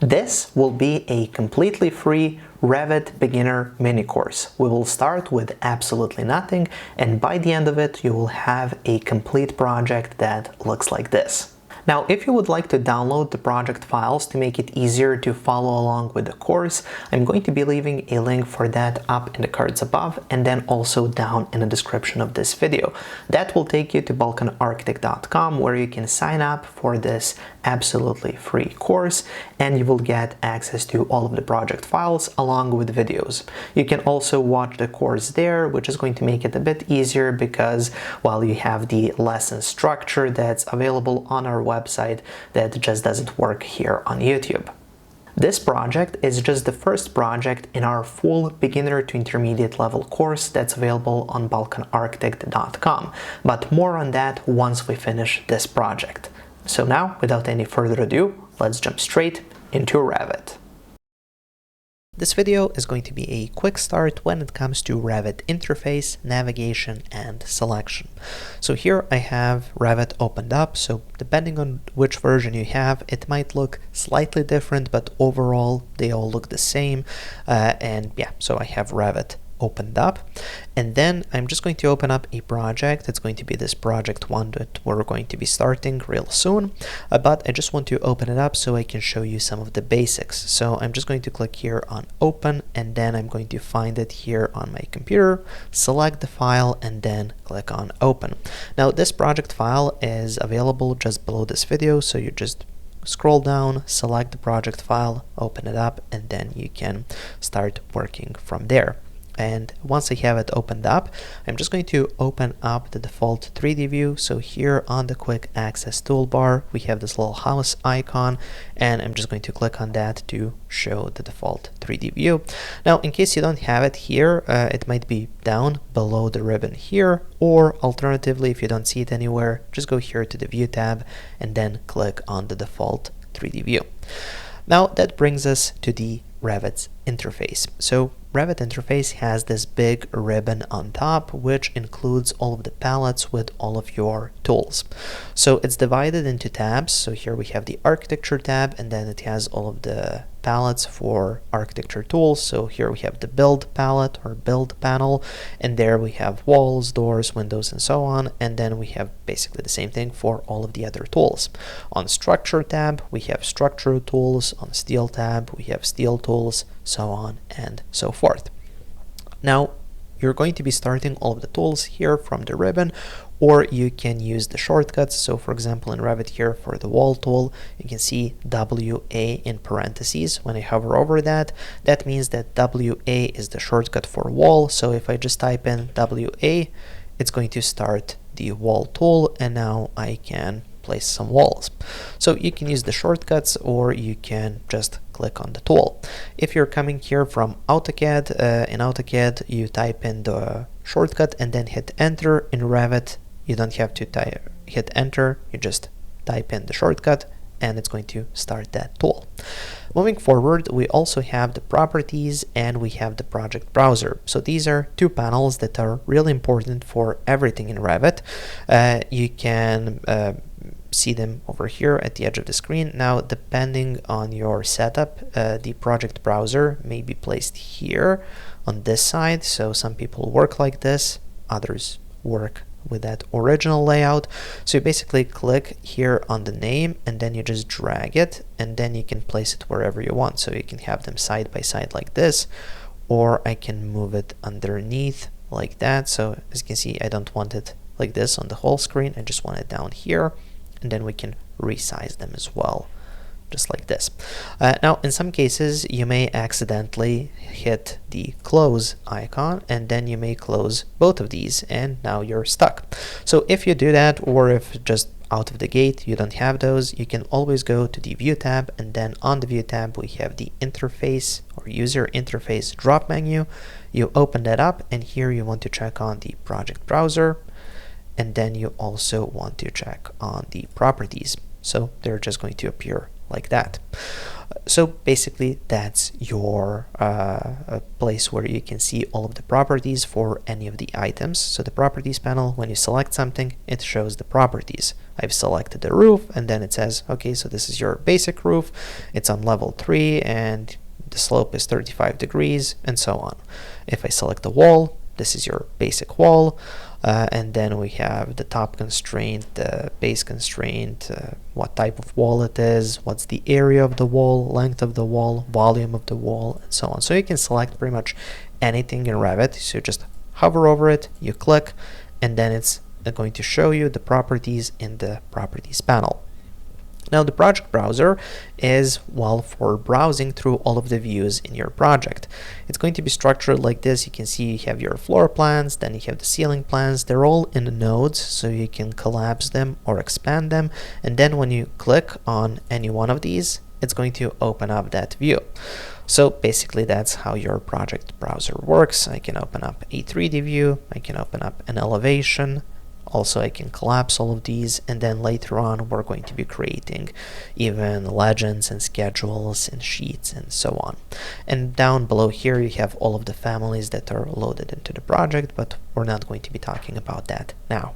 This will be a completely free Revit beginner mini course. We will start with absolutely nothing, and by the end of it you will have a complete project that looks like this. Now, if you would like to download the project files to make it easier to follow along with the course, I'm going to be leaving a link for that up in the cards above and then also down in the description of this video. That will take you to balkanarchitect.com, where you can sign up for this absolutely free course and you will get access to all of the project files along with videos. You can also watch the course there, which is going to make it a bit easier because while you have the lesson structure that's available on our website, that just doesn't work here on YouTube. This project is just the first project in our full beginner to intermediate level course that's available on balkanarchitect.com, but more on that once we finish this project. So now, without any further ado, let's jump straight into Revit. This video is going to be a quick start when it comes to Revit interface, navigation, and selection. So here I have Revit opened up, so depending on which version you have, it might look slightly different, but overall they all look the same. And yeah, so I have Revit opened up, and then I'm just going to open up a project. It's going to be this project one that we're going to be starting real soon, but I just want to open it up so I can show you some of the basics. So I'm just going to click here on open, and then I'm going to find it here on my computer, select the file, and then click on open. Now this project file is available just below this video, so you just scroll down, select the project file, open it up, and then you can start working from there. And once I have it opened up, I'm just going to open up the default 3D view. So here on the quick access toolbar, we have this little house icon, and I'm just going to click on that to show the default 3D view. Now, in case you don't have it here, it might be down below the ribbon here, or alternatively, if you don't see it anywhere, just go here to the view tab and then click on the default 3D view. Now that brings us to the Revit interface. So Revit interface has this big ribbon on top, which includes all of the palettes with all of your tools. So it's divided into tabs. So here we have the architecture tab, and then it has all of the palettes for architecture tools. So here we have the build palette or build panel, and there we have walls, doors, windows, and so on. And then we have basically the same thing for all of the other tools. On structure tab, we have structure tools. On steel tab, we have steel tools, so on and so forth. Now, you're going to be starting all of the tools here from the ribbon, or you can use the shortcuts. So for example, in Revit here for the wall tool, you can see WA in parentheses. When I hover over that, that means that WA is the shortcut for wall. So if I just type in WA, it's going to start the wall tool, and now I can place some walls. So you can use the shortcuts, or you can just click on the tool. If you're coming here from AutoCAD, in AutoCAD you type in the shortcut and then hit enter. In Revit you don't have to hit enter, you just type in the shortcut and it's going to start that tool. Moving forward, we also have the properties and we have the project browser. So these are two panels that are really important for everything in Revit. You can see them over here at the edge of the screen. Now, depending on your setup, the project browser may be placed here on this side. So some people work like this, others work with that original layout. So you basically click here on the name and then you just drag it, and then you can place it wherever you want. So you can have them side by side like this, or I can move it underneath like that. So as you can see, I don't want it like this on the whole screen, I just want it down here, and then we can resize them as well, just like this. Now, in some cases, you may accidentally hit the close icon, and then you may close both of these, and now you're stuck. So if you do that, or if just out of the gate you don't have those, you can always go to the View tab, and then on the View tab we have the Interface or User Interface drop menu. You open that up, and here you want to check on the Project Browser, and then you also want to check on the Properties. So they're just going to appear like that. So basically that's your place where you can see all of the properties for any of the items. So the properties panel, when you select something, it shows the properties. I've selected the roof, and then it says, okay, so this is your basic roof, it's on level 3 and the slope is 35 degrees, and so on. If I select the wall, this is your basic wall, and then we have the top constraint, the base constraint, what type of wall it is, what's the area of the wall, length of the wall, volume of the wall, and so on. So you can select pretty much anything in Revit. So you just hover over it, you click, and then it's going to show you the properties in the properties panel. Now the project browser is, well, for browsing through all of the views in your project. It's going to be structured like this. You can see you have your floor plans, then you have the ceiling plans. They're all in nodes, so you can collapse them or expand them. And then when you click on any one of these, it's going to open up that view. So basically that's how your project browser works. I can open up a 3D view, I can open up an elevation. Also, I can collapse all of these, and then later on we're going to be creating even legends and schedules and sheets and so on. And down below here you have all of the families that are loaded into the project, but we're not going to be talking about that now.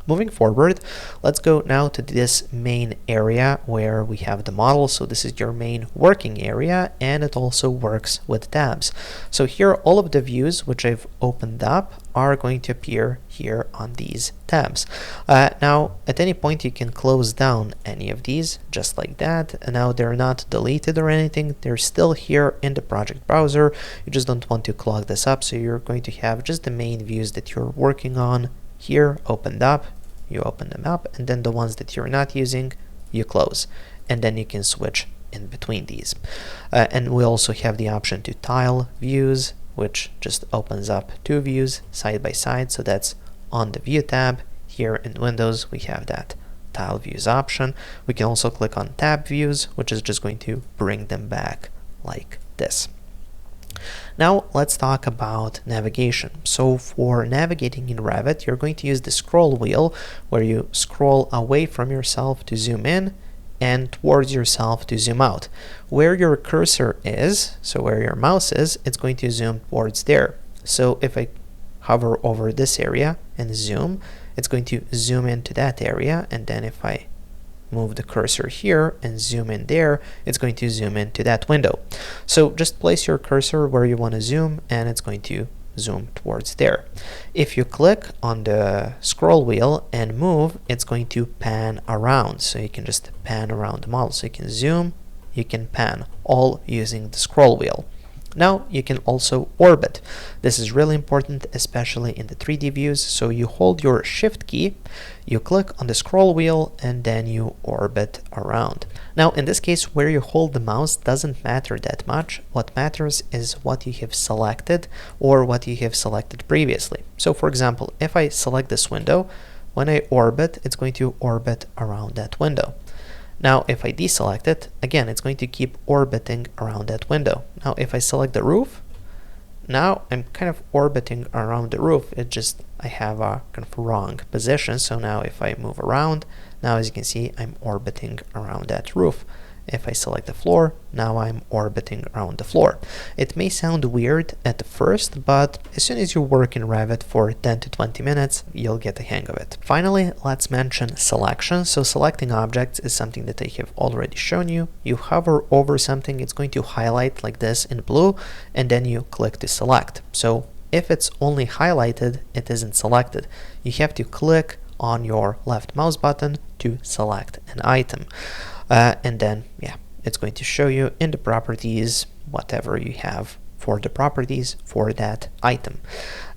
Moving forward, let's go now to this main area where we have the model. So this is your main working area, and it also works with tabs. So here all of the views which I've opened up are going to appear here on these tabs. Now at any point you can close down any of these just like that, and now they're not deleted or anything, they're still here in the project browser. You just don't want to clog this up, so you're going to have just the main views that you're working on here opened up. You open them up, and then the ones that you're not using you close, and then you can switch in between these. And we also have the option to tile views, which just opens up two views side by side. So that's on the view tab. Here in Windows we have that tile views option. We can also click on tab views, which is just going to bring them back like this. Now let's talk about navigation. So for navigating in Revit, you're going to use the scroll wheel, where you scroll away from yourself to zoom in and towards yourself to zoom out. Where your cursor is, so where your mouse is, it's going to zoom towards there. So if I hover over this area and zoom, it's going to zoom into that area, and then if I move the cursor here and zoom in there, it's going to zoom into that window. So just place your cursor where you want to zoom, and it's going to zoom towards there. If you click on the scroll wheel and move, it's going to pan around. So you can just pan around the model. So you can zoom, you can pan, all using the scroll wheel. Now you can also orbit. This is really important, especially in the 3D views. So you hold your shift key, you click on the scroll wheel, and then you orbit around. Now in this case, where you hold the mouse doesn't matter that much. What matters is what you have selected or what you have selected previously. So for example, if I select this window, when I orbit, it's going to orbit around that window. Now if I deselect it, again, it's going to keep orbiting around that window. Now if I select the roof, now I'm kind of orbiting around the roof. It just, I have a kind of wrong position. So now if I move around, now as you can see, I'm orbiting around that roof. If I select the floor, now I'm orbiting around the floor. It may sound weird at first, but as soon as you work in Revit for 10 to 20 minutes, you'll get the hang of it. Finally, let's mention selection. So selecting objects is something that I have already shown you. You hover over something, it's going to highlight like this in blue, and then you click to select. So if it's only highlighted, it isn't selected. You have to click on your left mouse button to select an item. And then, yeah, it's going to show you in the properties whatever you have for the properties for that item.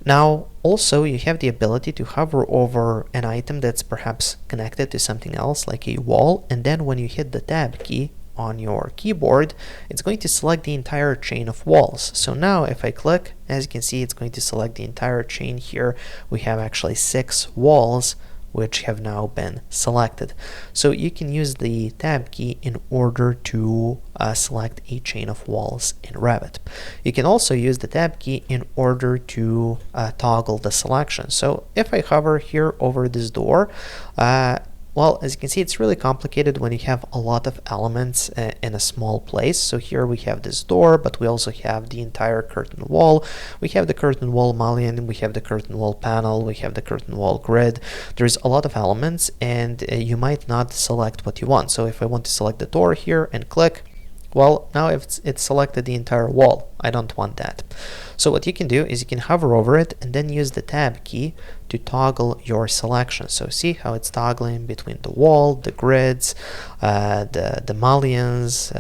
Now, also, you have the ability to hover over an item that's perhaps connected to something else, like a wall, and then when you hit the tab key on your keyboard, it's going to select the entire chain of walls. So now if I click, as you can see, it's going to select the entire chain here. We have actually 6 walls which have now been selected. So you can use the tab key in order to select a chain of walls in Revit. You can also use the tab key in order to toggle the selection. So if I hover here over this door, Well, as you can see, it's really complicated when you have a lot of elements in a small place. So here we have this door, but we also have the entire curtain wall. We have the curtain wall mullion, we have the curtain wall panel, we have the curtain wall grid. There's a lot of elements, and you might not select what you want. So if I want to select the door here and click, well, now it's selected the entire wall. I don't want that. So what you can do is you can hover over it and then use the tab key to toggle your selection. So see how it's toggling between the wall, the grids, the mullions,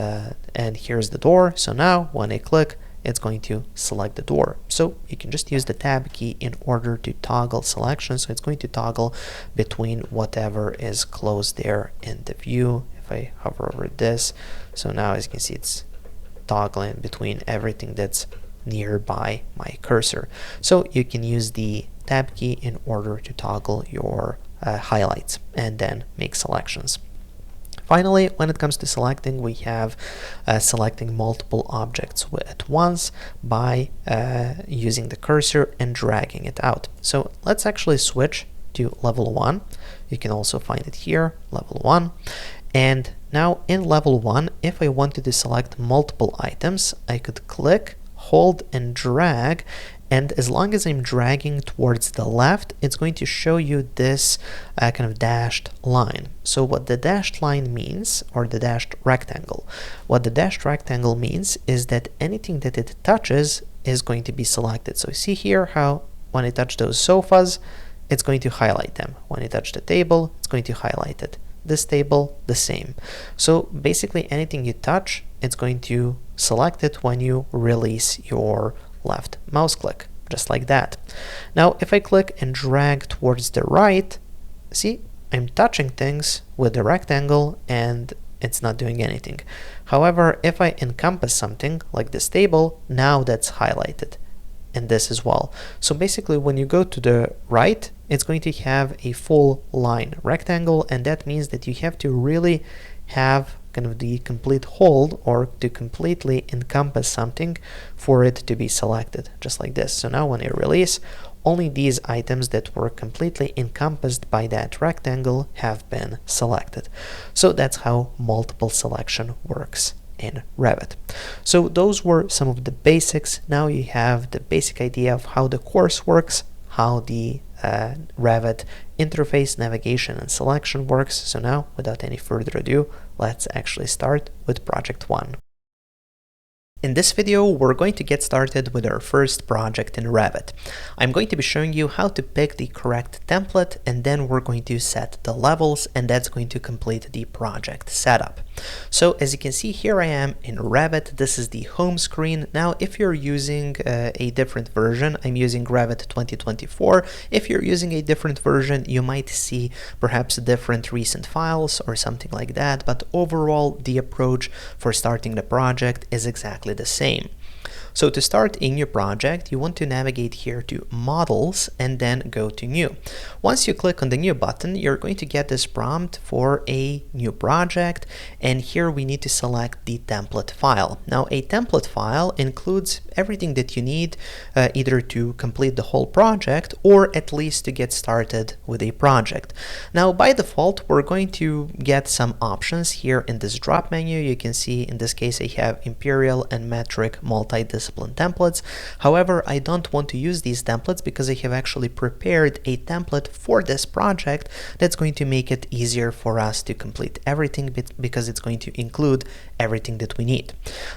and here's the door. So now when I click, it's going to select the door. So you can just use the tab key in order to toggle selection. So it's going to toggle between whatever is close there in the view. If I hover over this, so now as you can see, it's toggling between everything that's nearby my cursor. So you can use the tab key in order to toggle your highlights and then make selections. Finally, when it comes to selecting, we have selecting multiple objects at once by using the cursor and dragging it out. So let's actually switch to level 1. You can also find it here, level 1. And now in level 1, if I wanted to select multiple items, I could click, hold, and drag. And as long as I'm dragging towards the left, it's going to show you this kind of dashed line. So what the dashed line means, or the dashed rectangle, what the dashed rectangle means is that anything that it touches is going to be selected. So see here how when I touch those sofas, it's going to highlight them. When I touch the table, it's going to highlight it. This table, the same. So basically anything you touch, it's going to select it when you release your left mouse click, just like that. Now if I click and drag towards the right, see, I'm touching things with the rectangle and it's not doing anything. However, if I encompass something like this table, now that's highlighted, and this as well. So basically when you go to the right, it's going to have a full line rectangle, and that means that you have to really have kind of the complete hold or to completely encompass something for it to be selected, just like this. So now when I release, only these items that were completely encompassed by that rectangle have been selected. So that's how multiple selection works in Revit. So those were some of the basics. Now you have the basic idea of how the course works, how the Revit interface, navigation, and selection works. So now, without any further ado, let's actually start with project 1. In this video, we're going to get started with our first project in Revit. I'm going to be showing you how to pick the correct template, and then we're going to set the levels, and that's going to complete the project setup. So as you can see, here I am in Revit. This is the home screen. Now, if you're using a different version, I'm using Revit 2024. If you're using a different version, you might see perhaps different recent files or something like that, but overall, the approach for starting the project is exactly the same. So to start a new project, you want to navigate here to Models and then go to New. Once you click on the New button, you're going to get this prompt for a new project, and here we need to select the template file. Now, a template file includes everything that you need either to complete the whole project or at least to get started with a project. Now, by default, we're going to get some options here in this drop menu. You can see in this case I have Imperial and Metric multidiscipline templates. However, I don't want to use these templates because I have actually prepared a template for this project that's going to make it easier for us to complete everything because it's going to include everything that we need.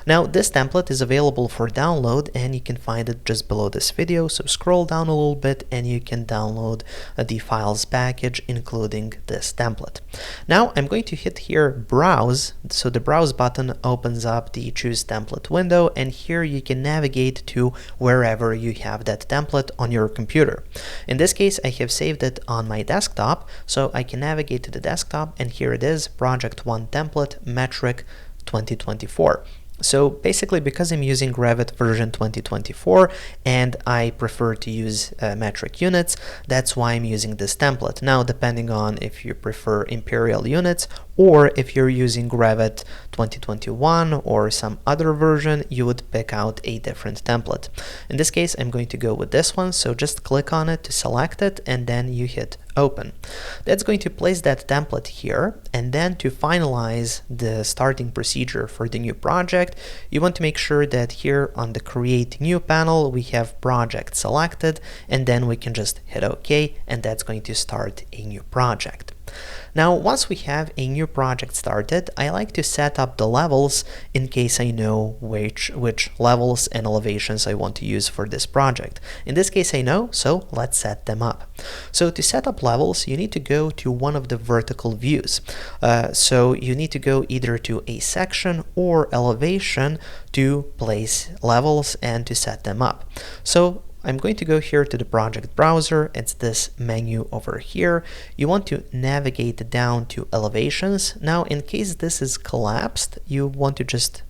Now, this template is available for download and you can find it just below this video. So scroll down a little bit and you can download the files package including this template. Now, I'm going to hit here Browse. So the Browse button opens up the Choose Template window, and here you can navigate to wherever you have that template on your computer. In this case, I have saved it on my desktop, so I can navigate to the desktop, and here it is, Project 1 Template, Metric 2024. So basically, because I'm using Revit version 2024 and I prefer to use metric units, that's why I'm using this template. Now, depending on if you prefer imperial units Or if you're using Revit 2021 or some other version, you would pick out a different template. In this case, I'm going to go with this one, so just click on it to select it, and then you hit open. That's going to place that template here, and then to finalize the starting procedure for the new project, you want to make sure that here on the Create New panel, we have project selected, and then we can just hit OK, and that's going to start a new project. Now, once we have a new project started, I like to set up the levels in case I know which levels and elevations I want to use for this project. In this case, I know, so let's set them up. So to set up levels, you need to go to one of the vertical views. So you need to go either to a section or elevation to place levels and to set them up. So I'm going to go here to the project browser. It's this menu over here. You want to navigate down to elevations. Now, in case this is collapsed, you want to just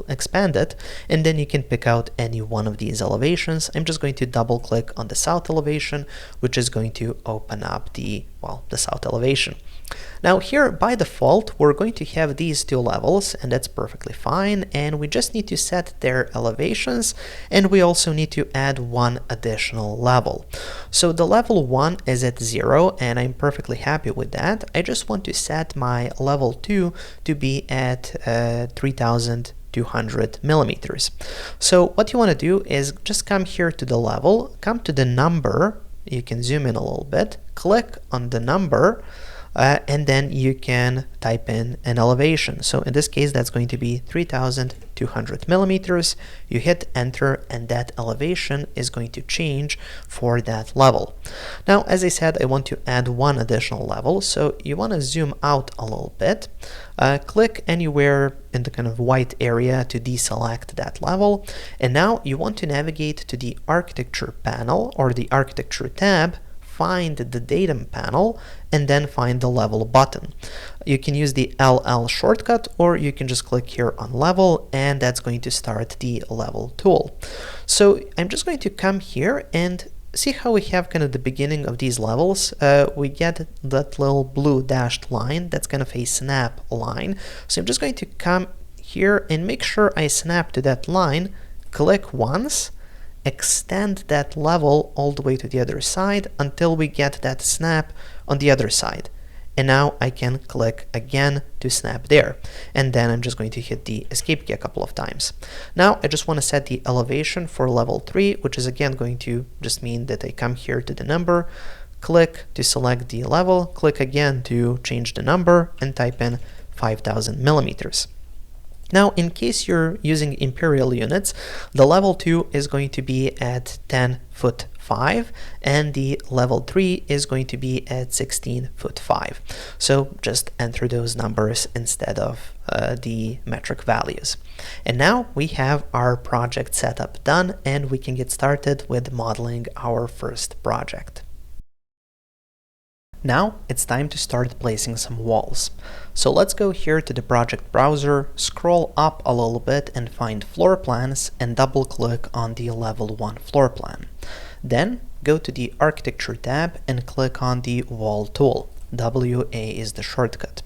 expand it, and then you can pick out any one of these elevations. I'm just going to double click on the south elevation, which is going to open up the south elevation. Now here by default we're going to have these two levels, and that's perfectly fine, and we just need to set their elevations, and we also need to add one additional level. So the level 1 is at 0, and I'm perfectly happy with that. I just want to set my level 2 to be at 3200 millimeters. So what you want to do is just come here to the level, come to the number, you can zoom in a little bit, click on the number, and then you can type in an elevation. So in this case, that's going to be 3200 millimeters. You hit enter, and that elevation is going to change for that level. Now, as I said, I want to add one additional level. So you want to zoom out a little bit, click anywhere in the kind of white area to deselect that level. And now you want to navigate to the architecture panel or the architecture tab, find the datum panel, and then find the level button. You can use the LL shortcut, or you can just click here on level, and that's going to start the level tool. So I'm just going to come here and see how we have kind of the beginning of these levels. We get that little blue dashed line, that's kind of a snap line. So I'm just going to come here and make sure I snap to that line, click once, extend that level all the way to the other side until we get that snap on the other side. And now I can click again to snap there. And then I'm just going to hit the escape key a couple of times. Now I just want to set the elevation for level 3, which is again going to just mean that I come here to the number, click to select the level, click again to change the number, and type in 5000 millimeters. Now, in case you're using imperial units, the level 2 is going to be at 10'5", and the level 3 is going to be at 16'5". So just enter those numbers instead of the metric values. And now we have our project setup done, and we can get started with modeling our first project. Now it's time to start placing some walls. So let's go here to the project browser, scroll up a little bit and find floor plans, and double click on the level 1 floor plan. Then go to the architecture tab and click on the wall tool. WA is the shortcut.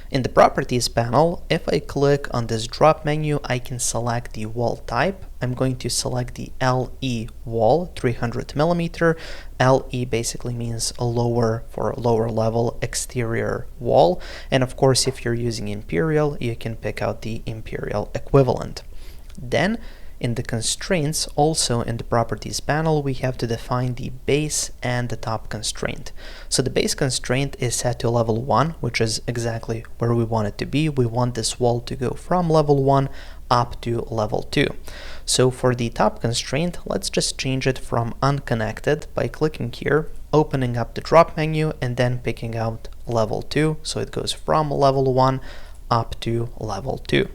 In the properties panel, if I click on this drop menu, I can select the wall type. I'm going to select the LE wall, 300 millimeter. LE basically means a lower level exterior wall. And of course, if you're using imperial, you can pick out the imperial equivalent. Then in the constraints, also in the properties panel, we have to define the base and the top constraint. So the base constraint is set to level 1, which is exactly where we want it to be. We want this wall to go from level 1 up to level 2. So for the top constraint, let's just change it from unconnected by clicking here, opening up the drop menu, and then picking out level 2. So it goes from level 1 up to level 2.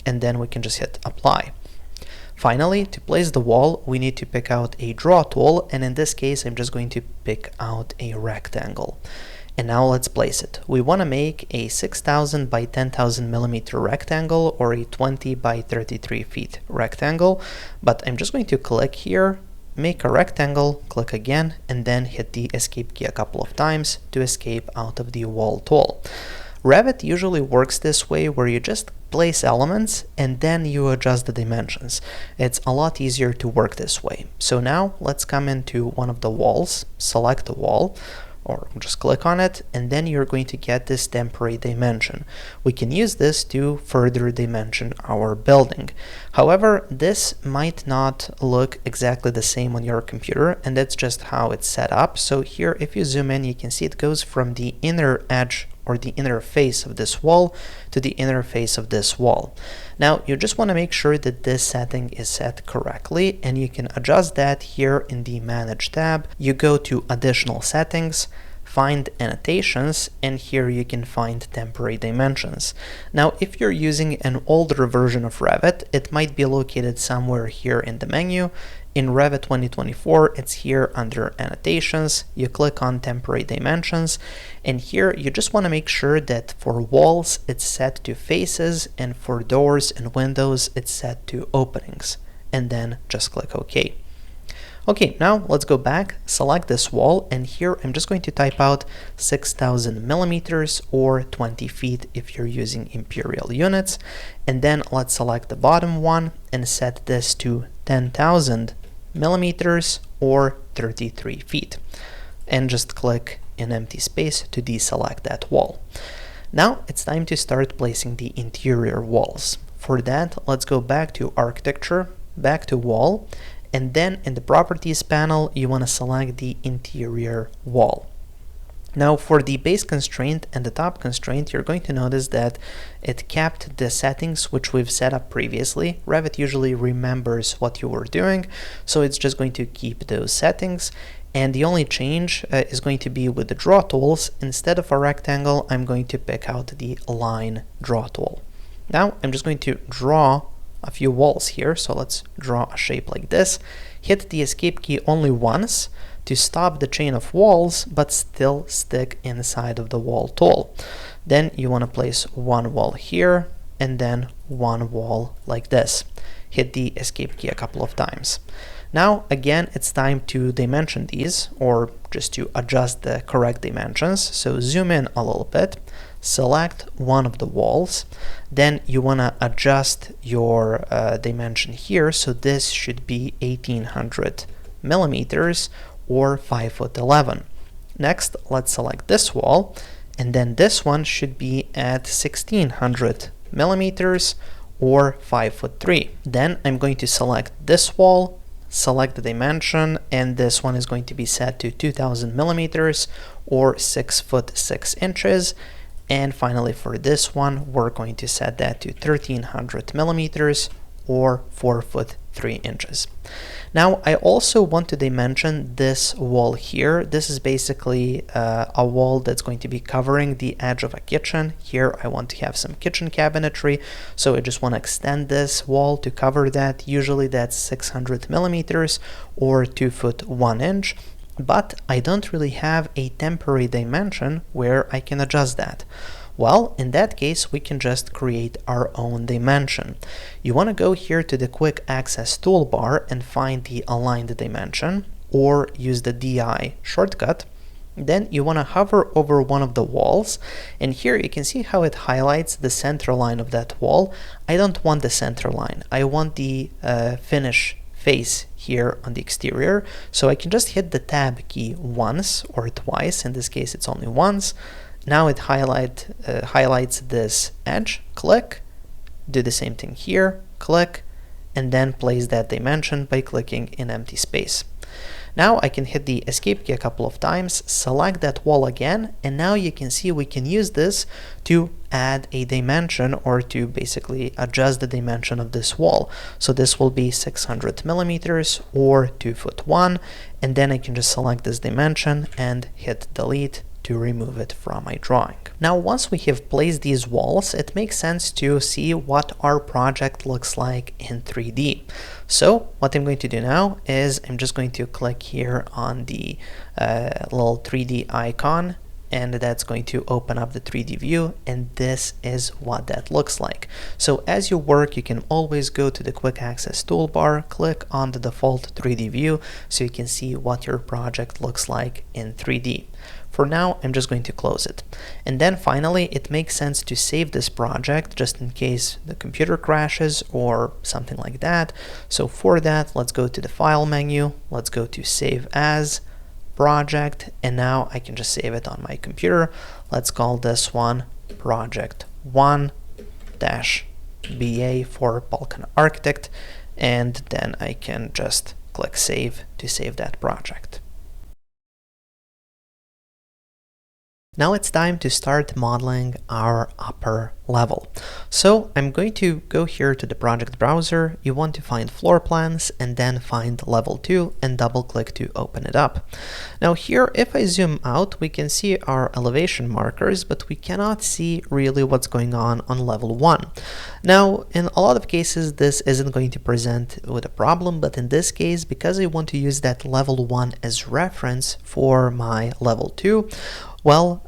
And then we can just hit apply. Finally, to place the wall, we need to pick out a draw tool, and in this case, I'm just going to pick out a rectangle. And now let's place it. We want to make a 6000 by 10,000 millimeter rectangle, or a 20 by 33 feet rectangle, but I'm just going to click here, make a rectangle, click again, and then hit the escape key a couple of times to escape out of the wall tool. Revit usually works this way, where you just place elements and then you adjust the dimensions. It's a lot easier to work this way. So now let's come into one of the walls, select the wall, or just click on it, and then you're going to get this temporary dimension. We can use this to further dimension our building. However, this might not look exactly the same on your computer, and that's just how it's set up. So here, if you zoom in, you can see it goes from the inner edge or the inner face of this wall to the inner face of this wall. Now you just want to make sure that this setting is set correctly, and you can adjust that here in the Manage tab. You go to Additional Settings, find Annotations, and here you can find Temporary Dimensions. Now if you're using an older version of Revit, it might be located somewhere here in the menu. In Revit 2024, it's here under Annotations. You click on Temporary Dimensions, and here you just want to make sure that for walls it's set to faces, and for doors and windows it's set to openings, and then just click OK. Okay, now let's go back, select this wall, and here I'm just going to type out 6,000 millimeters or 20 feet if you're using imperial units, and then let's select the bottom one and set this to 10,000 millimeters or 33 feet, and just click in empty space to deselect that wall. Now it's time to start placing the interior walls. For that, let's go back to Architecture, back to Wall, and then in the Properties panel you want to select the interior wall. Now for the base constraint and the top constraint, you're going to notice that it kept the settings which we've set up previously. Revit usually remembers what you were doing, so it's just going to keep those settings. And the only change is going to be with the draw tools. Instead of a rectangle, I'm going to pick out the line draw tool. Now I'm just going to draw a few walls here, so let's draw a shape like this. Hit the escape key only once to stop the chain of walls, but still stick inside of the wall tool. Then you want to place one wall here and then one wall like this. Hit the escape key a couple of times. Now again, it's time to dimension these, or just to adjust the correct dimensions. So zoom in a little bit, select one of the walls, then you want to adjust your dimension here. So this should be 1800 millimeters or 5'11". Next, let's select this wall, and then this one should be at 1600 millimeters or 5'3". Then I'm going to select this wall, select the dimension, and this one is going to be set to 2000 millimeters or 6'6". And finally for this one, we're going to set that to 1300 millimeters or 4'3". Now I also want to dimension this wall here. This is basically a wall that's going to be covering the edge of a kitchen. Here I want to have some kitchen cabinetry, so I just want to extend this wall to cover that. Usually that's 600 millimeters or 2'1". But I don't really have a temporary dimension where I can adjust that. Well, in that case, we can just create our own dimension. You want to go here to the Quick Access toolbar and find the Aligned Dimension, or use the DI shortcut. Then you want to hover over one of the walls, and here you can see how it highlights the center line of that wall. I don't want the center line. I want the finish face here on the exterior, so I can just hit the Tab key once or twice. In this case, it's only once. Now it highlights this edge. Click, do the same thing here, click, and then place that dimension by clicking in empty space. Now I can hit the escape key a couple of times, select that wall again, and now you can see we can use this to add a dimension, or to basically adjust the dimension of this wall. So this will be 600 millimeters or 2'1", and then I can just select this dimension and hit delete to remove it from my drawing. Now once we have placed these walls, it makes sense to see what our project looks like in 3D. So what I'm going to do now is I'm just going to click here on the little 3D icon, and that's going to open up the 3D view, and this is what that looks like. So as you work, you can always go to the quick access toolbar, click on the default 3D view so you can see what your project looks like in 3D. For now, I'm just going to close it. And then finally, it makes sense to save this project just in case the computer crashes or something like that. So for that, let's go to the File menu, let's go to Save As, Project, and now I can just save it on my computer. Let's call this one Project 1-BA for Balkan Architect, and then I can just click Save to save that project. Now it's time to start modeling our upper level. So I'm going to go here to the project browser. You want to find floor plans and then find level 2 and double click to open it up. Now here, if I zoom out, we can see our elevation markers, but we cannot see really what's going on level 1. Now, in a lot of cases, this isn't going to present with a problem, but in this case, because I want to use that level 1 as reference for my level 2, well,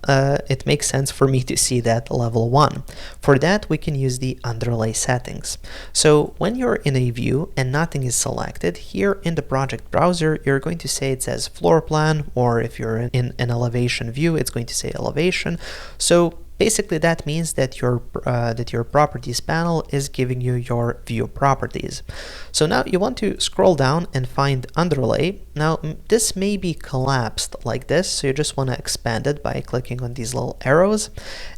it makes sense for me to see that level 1. For that, we can use the underlay settings. So when you're in a view and nothing is selected, here in the project browser, you're going to say it says floor plan, or if you're in an elevation view, it's going to say elevation. So basically, that means that your properties panel is giving you your view properties. So now you want to scroll down and find underlay. Now this may be collapsed like this, so you just want to expand it by clicking on these little arrows,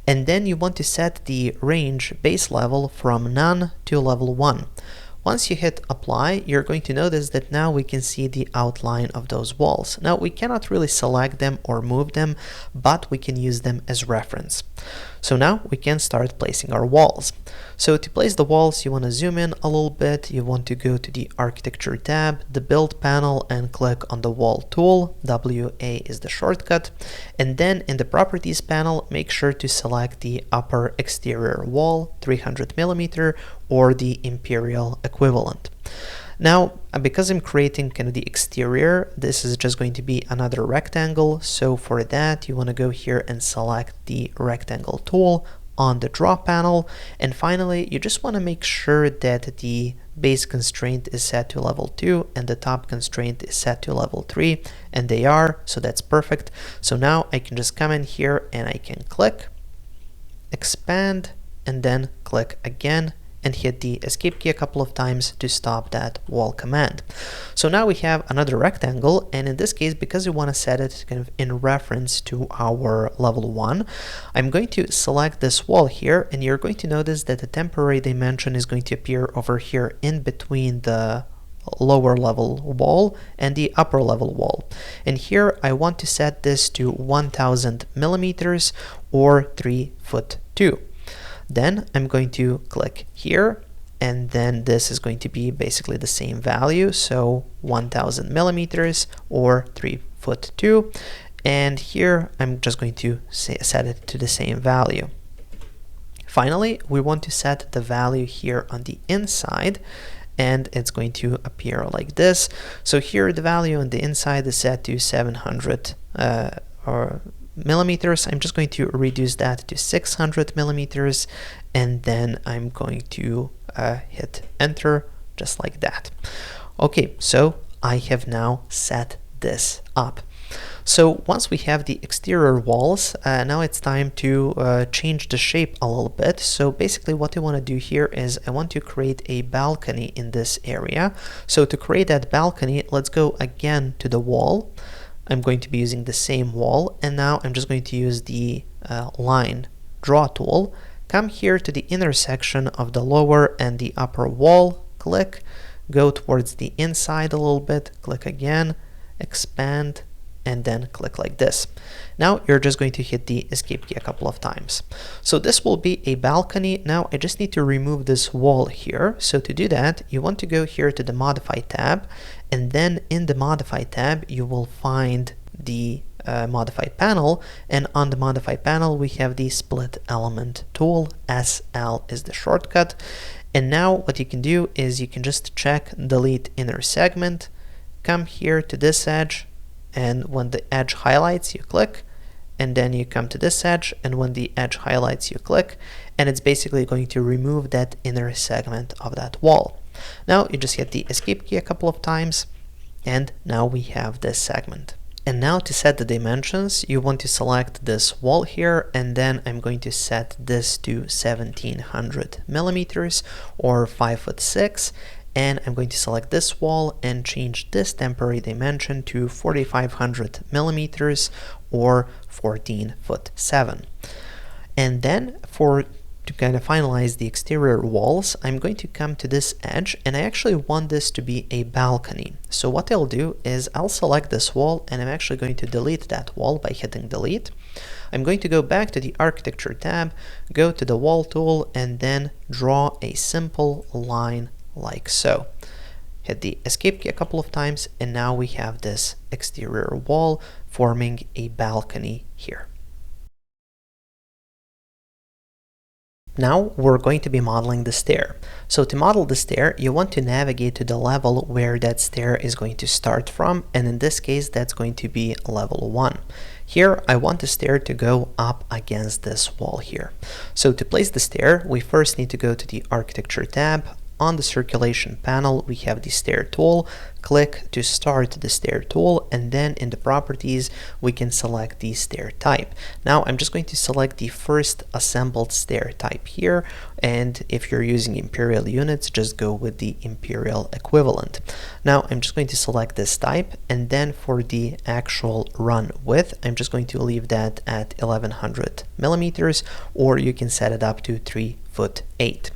and then you want to set the range base level from none to level 1. Once you hit apply, you're going to notice that now we can see the outline of those walls. Now we cannot really select them or move them, but we can use them as reference. So now we can start placing our walls. So to place the walls, you want to zoom in a little bit. You want to go to the Architecture tab, the Build panel, and click on the Wall tool. WA is the shortcut. And then in the Properties panel, make sure to select the upper exterior wall, 300 millimeter, or the imperial equivalent. Now, because I'm creating kind of the exterior, this is just going to be another rectangle. So for that, you want to go here and select the rectangle tool on the draw panel. And finally, you just want to make sure that the base constraint is set to level 2 and the top constraint is set to level 3, and they are, so that's perfect. So now I can just come in here and I can click, expand, and then click again, and hit the escape key a couple of times to stop that wall command. So now we have another rectangle, and in this case, because we want to set it kind of in reference to our level 1, I'm going to select this wall here, and you're going to notice that the temporary dimension is going to appear over here in between the lower level wall and the upper level wall. And here I want to set this to 1000 millimeters or 3 foot 2. Then I'm going to click here, and then this is going to be basically the same value, so 1000 millimeters or 3 foot 2, and here I'm just going to set it to the same value. Finally, we want to set the value here on the inside, and it's going to appear like this. So here the value on the inside is set to 700 millimeters. I'm just going to reduce that to 600 millimeters, and then I'm going to hit enter just like that. Okay, so I have now set this up. So once we have the exterior walls, now it's time to change the shape a little bit. So basically what I want to do here is I want to create a balcony in this area. So to create that balcony, let's go again to the wall. I'm going to be using the same wall, and now I'm just going to use the line draw tool. Come here to the intersection of the lower and the upper wall, click, go towards the inside a little bit, click again, expand, and then click like this. Now you're just going to hit the escape key a couple of times. So this will be a balcony. Now I just need to remove this wall here. So to do that, you want to go here to the Modify tab, and then in the Modify tab, you will find the Modify panel, and on the Modify panel, we have the Split Element tool. SL is the shortcut. And now what you can do is you can just check Delete Inner Segment, come here to this edge, and when the edge highlights, you click, and then you come to this edge, and when the edge highlights, you click, and it's basically going to remove that inner segment of that wall. Now you just hit the escape key a couple of times, and now we have this segment. And now to set the dimensions, you want to select this wall here, and then I'm going to set this to 1700 millimeters or 5'6", and I'm going to select this wall and change this temporary dimension to 4500 millimeters or 14'7". And then to kind of finalize the exterior walls, I'm going to come to this edge, and I actually want this to be a balcony. So what I'll do is I'll select this wall, and I'm actually going to delete that wall by hitting delete. I'm going to go back to the architecture tab, go to the wall tool, and then draw a simple line like so. Hit the escape key a couple of times, and now we have this exterior wall forming a balcony here. Now we're going to be modeling the stair. So to model the stair, you want to navigate to the level where that stair is going to start from, and in this case that's going to be level 1. Here I want the stair to go up against this wall here. So to place the stair, we first need to go to the architecture tab. On the circulation panel, we have the stair tool. Click to start the stair tool, and then in the properties we can select the stair type. Now I'm just going to select the first assembled stair type here, and if you're using imperial units, just go with the imperial equivalent. Now I'm just going to select this type, and then for the actual run width, I'm just going to leave that at 1100 millimeters, or you can set it up to 3'8".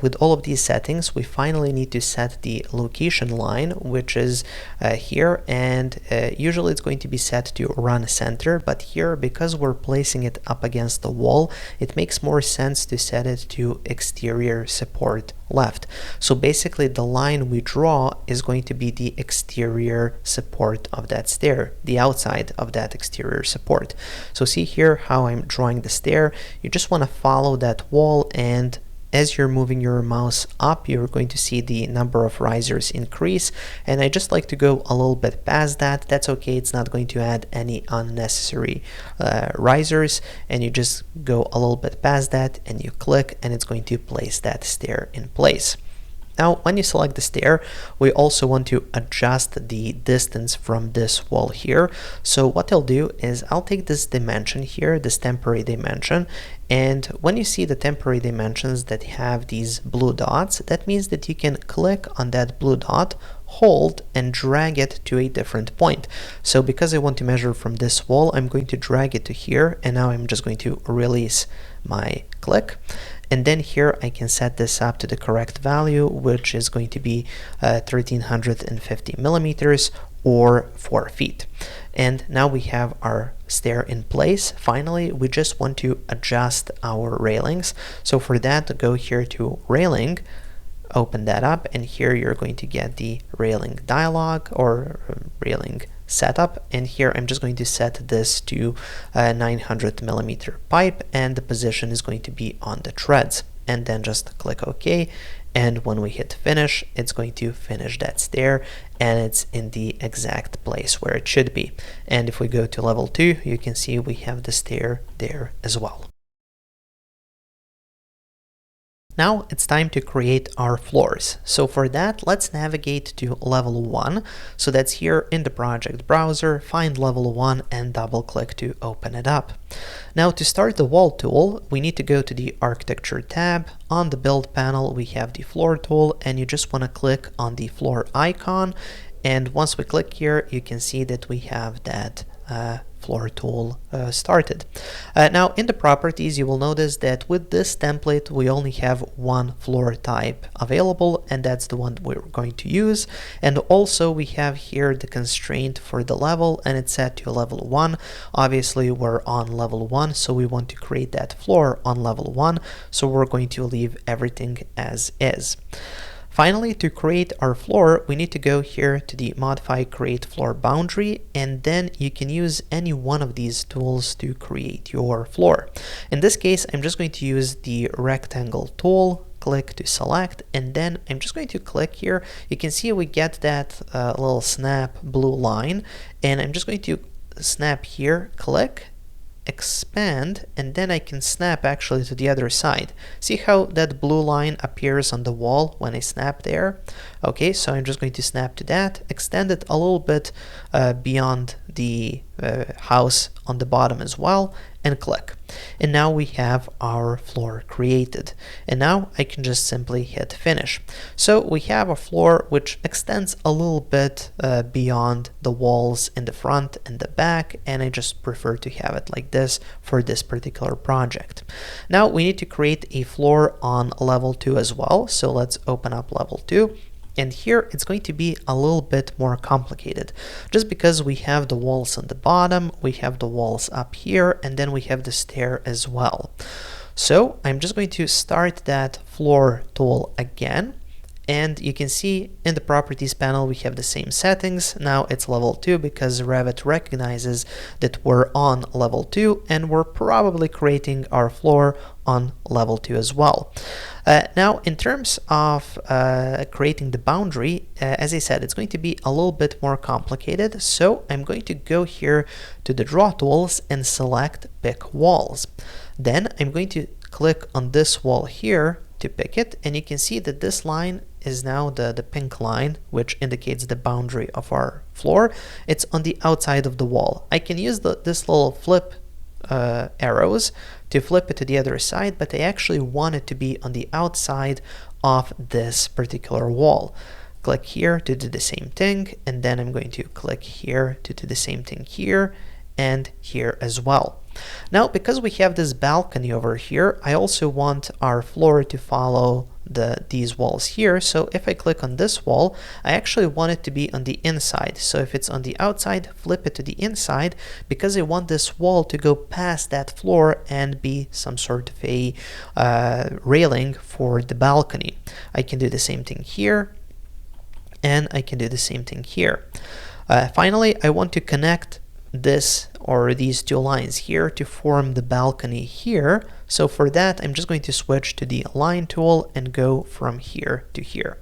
With all of these settings, we finally need to set the location line, which is here, and usually it's going to be set to run center, but here, because we're placing it up against the wall, it makes more sense to set it to exterior support left. So basically the line we draw is going to be the exterior support of that stair, the outside of that exterior support. So see here how I'm drawing the stair. You just want to follow that wall, and as you're moving your mouse up, you're going to see the number of risers increase, and I just like to go a little bit past that. That's okay, it's not going to add any unnecessary risers, and you just go a little bit past that and you click, and it's going to place that stair in place. Now, when you select the stair, we also want to adjust the distance from this wall here. So what I'll do is I'll take this dimension here, this temporary dimension, and when you see the temporary dimensions that have these blue dots, that means that you can click on that blue dot, hold, and drag it to a different point. So because I want to measure from this wall, I'm going to drag it to here, and now I'm just going to release my click. And then here I can set this up to the correct value, which is going to be 1350 millimeters or 4 feet. And now we have our stair in place. Finally, we just want to adjust our railings. So for that, go here to railing, open that up, and here you're going to get the railing dialog or railing setup, and here I'm just going to set this to 900 millimeter pipe, and the position is going to be on the treads, and then just click OK, and when we hit finish, it's going to finish that stair, and it's in the exact place where it should be. And if we go to level 2, you can see we have the stair there as well. Now it's time to create our floors. So for that, let's navigate to level 1. So that's here in the project browser, find level 1 and double click to open it up. Now to start the wall tool, we need to go to the architecture tab. On the build panel, we have the floor tool, and you just want to click on the floor icon. And once we click here, you can see that we have that floor tool started. Now in the properties, you will notice that with this template we only have one floor type available, and that's the one we're going to use. And also we have here the constraint for the level, and it's set to level 1. Obviously we're on level 1, so we want to create that floor on level 1, so we're going to leave everything as is. Finally, to create our floor, we need to go here to the modify create floor boundary, and then you can use any one of these tools to create your floor. In this case, I'm just going to use the rectangle tool, click to select, and then I'm just going to click here. You can see we get that little snap blue line, and I'm just going to snap here, click, expand, and then I can snap actually to the other side. See how that blue line appears on the wall when I snap there? Okay, so I'm just going to snap to that, extend it a little bit beyond the house on the bottom as well, and click. And now we have our floor created. And now I can just simply hit finish. So we have a floor which extends a little bit beyond the walls in the front and the back, and I just prefer to have it like this for this particular project. Now we need to create a floor on level 2 as well. So let's open up level 2. And here it's going to be a little bit more complicated, just because we have the walls on the bottom, we have the walls up here, and then we have the stair as well. So I'm just going to start that floor tool again. And you can see in the properties panel we have the same settings. Now it's level 2 because Revit recognizes that we're on level 2 and we're probably creating our floor on level 2 as well. Now in terms of creating the boundary, as I said, it's going to be a little bit more complicated. So I'm going to go here to the draw tools and select pick walls. Then I'm going to click on this wall here to pick it, and you can see that this line is now the pink line, which indicates the boundary of our floor. It's on the outside of the wall. I can use this little flip arrows to flip it to the other side, but I actually want it to be on the outside of this particular wall. Click here to do the same thing, and then I'm going to click here to do the same thing here and here as well. Now, because we have this balcony over here, I also want our floor to follow these walls here. So if I click on this wall, I actually want it to be on the inside. So if it's on the outside, flip it to the inside, because I want this wall to go past that floor and be some sort of a railing for the balcony. I can do the same thing here, and I can do the same thing here. Finally, I want to connect this or these two lines here to form the balcony here. So for that, I'm just going to switch to the line tool and go from here to here.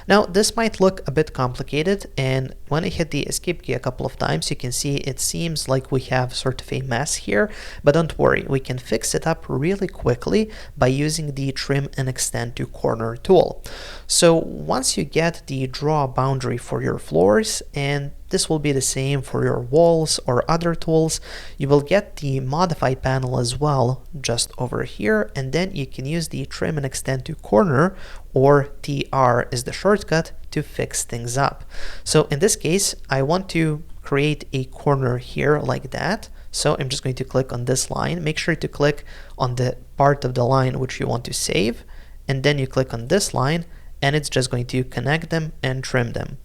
Now this might look a bit complicated, and when I hit the escape key a couple of times, you can see it seems like we have sort of a mess here, but don't worry, we can fix it up really quickly by using the trim and extend to corner tool. So once you get the draw boundary for your floors, and this will be the same for your walls or other tools, you will get the modify panel as well just over here, and then you can use the trim and extend to corner, or TR is the shortcut, to fix things up. So in this case, I want to create a corner here like that. So I'm just going to click on this line. Make sure to click on the part of the line which you want to save, and then you click on this line, and it's just going to connect them and trim them.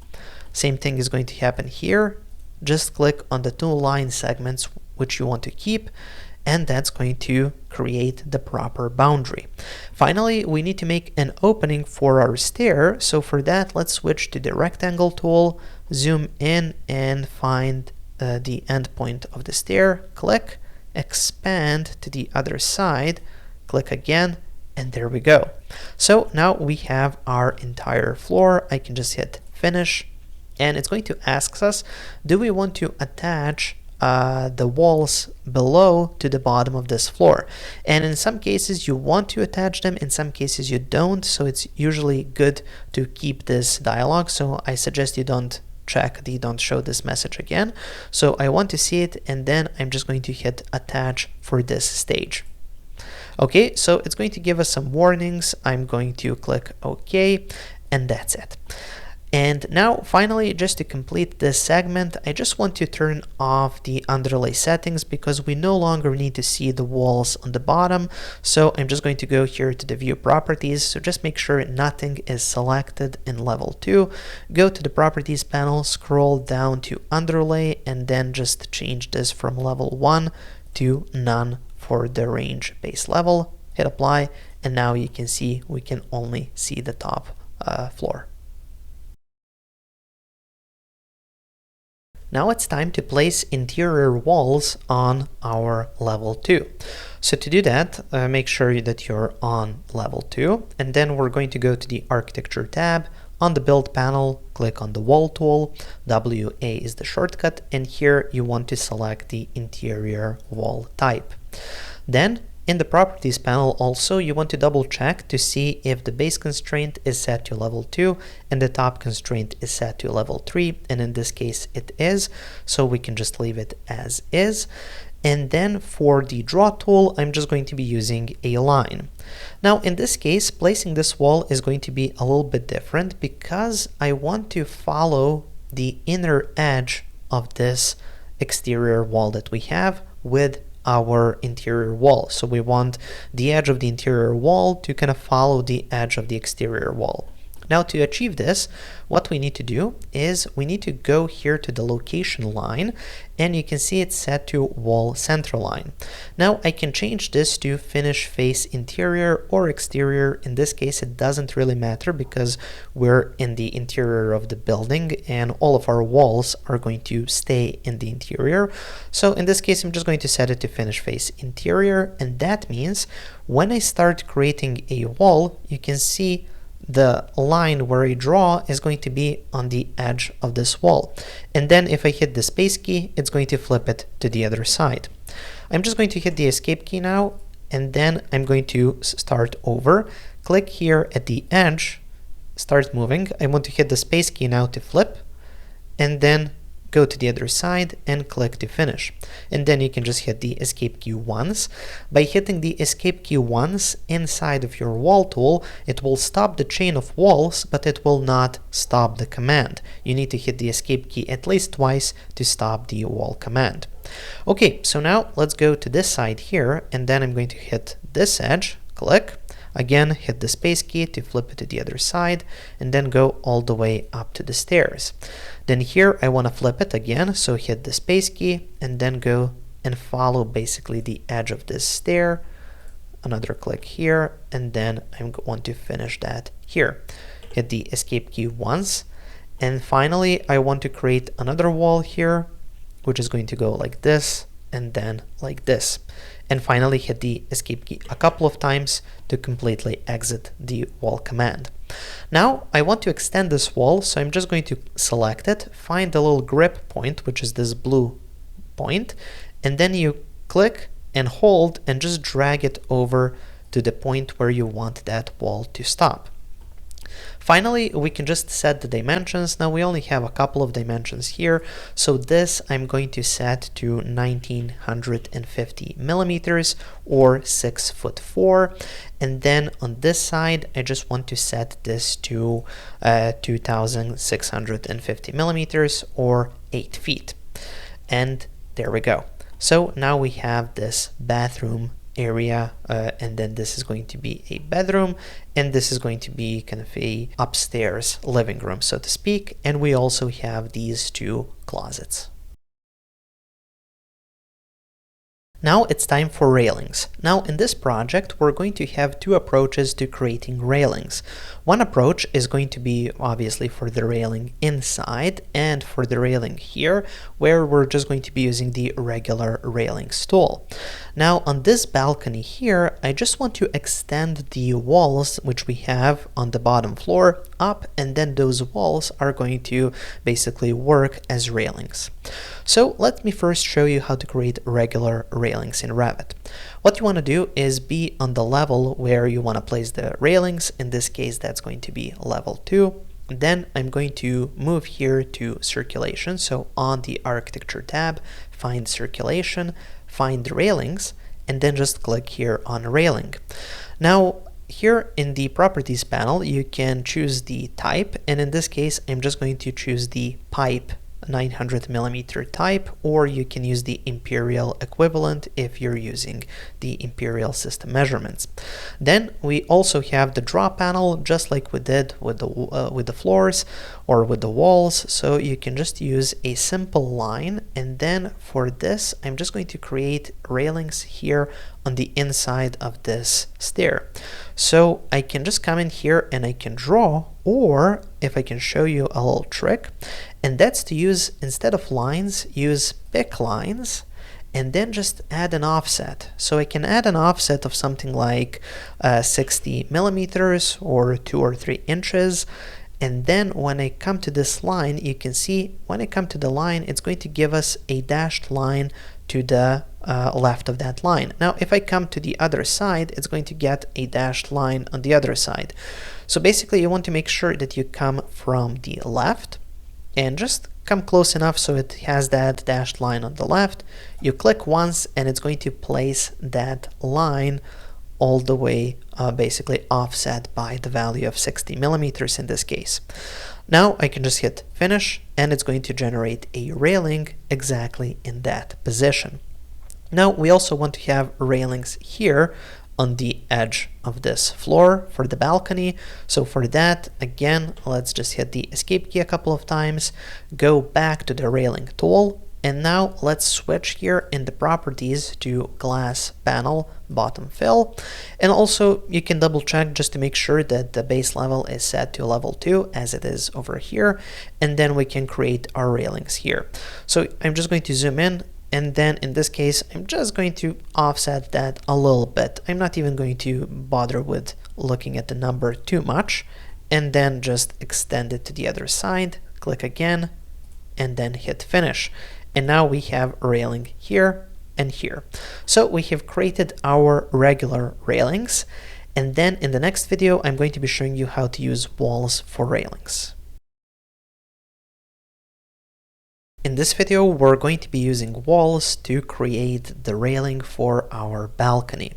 Same thing is going to happen here. Just click on the two line segments which you want to keep, and that's going to create the proper boundary. Finally, we need to make an opening for our stair. So for that, let's switch to the rectangle tool, zoom in and find the end point of the stair. Click, expand to the other side, click again, and there we go. So now we have our entire floor. I can just hit finish, and it's going to ask us, do we want to attach the walls below to the bottom of this floor? And in some cases you want to attach them, in some cases you don't, so it's usually good to keep this dialog. So I suggest you don't don't show this message again. So I want to see it, and then I'm just going to hit attach for this stage. Okay, so it's going to give us some warnings. I'm going to click OK, and that's it. And now finally, just to complete this segment, I just want to turn off the underlay settings because we no longer need to see the walls on the bottom. So I'm just going to go here to the view properties. So just make sure nothing is selected in level 2. Go to the properties panel, scroll down to underlay, and then just change this from level 1 to none for the range base level. Hit apply, and now you can see we can only see the top floor. Now it's time to place interior walls on our level 2. So to do that, make sure that you're on level 2, and then we're going to go to the architecture tab, On the build panel, click on the wall tool, WA is the shortcut, and here you want to select the interior wall type. Then in the properties panel also, you want to double check to see if the base constraint is set to level 2 and the top constraint is set to level 3, and in this case it is, so we can just leave it as is. And then for the draw tool, I'm just going to be using a line. Now in this case, placing this wall is going to be a little bit different because I want to follow the inner edge of this exterior wall that we have with our interior wall. So we want the edge of the interior wall to kind of follow the edge of the exterior wall. Now to achieve this, what we need to do is we need to go here to the location line, and you can see it's set to wall center line. Now I can change this to finish face interior or exterior. In this case it doesn't really matter because we're in the interior of the building and all of our walls are going to stay in the interior. So in this case I'm just going to set it to finish face interior, and that means when I start creating a wall, you can see the line where I draw is going to be on the edge of this wall. And then if I hit the space key, it's going to flip it to the other side. I'm just going to hit the escape key now, and then I'm going to start over. Click here at the edge, start moving. I want to hit the space key now to flip, and then go to the other side and click to finish. And then you can just hit the escape key once. By hitting the escape key once inside of your wall tool, it will stop the chain of walls, but it will not stop the command. You need to hit the escape key at least twice to stop the wall command. Okay, so now let's go to this side here, and then I'm going to hit this edge, click. Again, hit the space key to flip it to the other side, and then go all the way up to the stairs. Then here I want to flip it again, so hit the space key and then go and follow basically the edge of this stair. Another click here, and then I want to finish that here. Hit the escape key once, and finally I want to create another wall here, which is going to go like this and then like this. And finally hit the escape key a couple of times to completely exit the wall command. Now I want to extend this wall, so I'm just going to select it, find the little grip point, which is this blue point, and then you click and hold and just drag it over to the point where you want that wall to stop. Finally, we can just set the dimensions. Now we only have a couple of dimensions here, so this I'm going to set to 1950 millimeters or 6'4", and then on this side I just want to set this to 2650 millimeters or 8 feet. And there we go. So now we have this bathroom area, and then this is going to be a bedroom, and this is going to be kind of a upstairs living room, so to speak, and we also have these two closets. Now it's time for railings. Now in this project we're going to have two approaches to creating railings. One approach is going to be obviously for the railing inside and for the railing here, where we're just going to be using the regular railings tool. Now on this balcony here, I just want to extend the walls which we have on the bottom floor up, and then those walls are going to basically work as railings. So let me first show you how to create regular railings in Revit. What you want to do is be on the level where you want to place the railings. In this case, that's going to be level 2. Then I'm going to move here to circulation. So on the architecture tab, find circulation, find the railings, and then just click here on railing. Now here in the properties panel, you can choose the type, and in this case, I'm just going to choose the pipe 900 millimeter type, or you can use the imperial equivalent if you're using the imperial system measurements. Then we also have the draw panel, just like we did with the floors or with the walls. So you can just use a simple line, and then for this I'm just going to create railings here on the inside of this stair. So I can just come in here and I can draw, or if I can show you a little trick, and that's to use, instead of lines, use pick lines and then just add an offset. So I can add an offset of something like 60 millimeters or 2 or 3 inches, And then when I come to this line, you can see when I come to the line, it's going to give us a dashed line to the left of that line. Now, if I come to the other side, it's going to get a dashed line on the other side. So basically, you want to make sure that you come from the left and just come close enough so it has that dashed line on the left. You click once and it's going to place that line all the way basically offset by the value of 60 millimeters in this case. Now I can just hit finish and it's going to generate a railing exactly in that position. Now we also want to have railings here on the edge of this floor for the balcony. So for that, again, let's just hit the escape key a couple of times, go back to the railing tool, and now let's switch here in the properties to glass panel bottom fill. And also you can double check just to make sure that the base level is set to level 2 as it is over here, and then we can create our railings here. So I'm just going to zoom in, and then in this case I'm just going to offset that a little bit. I'm not even going to bother with looking at the number too much, and then just extend it to the other side, click again, and then hit finish. And now we have a railing here and here. So we have created our regular railings, and then in the next video I'm going to be showing you how to use walls for railings. In this video we're going to be using walls to create the railing for our balcony.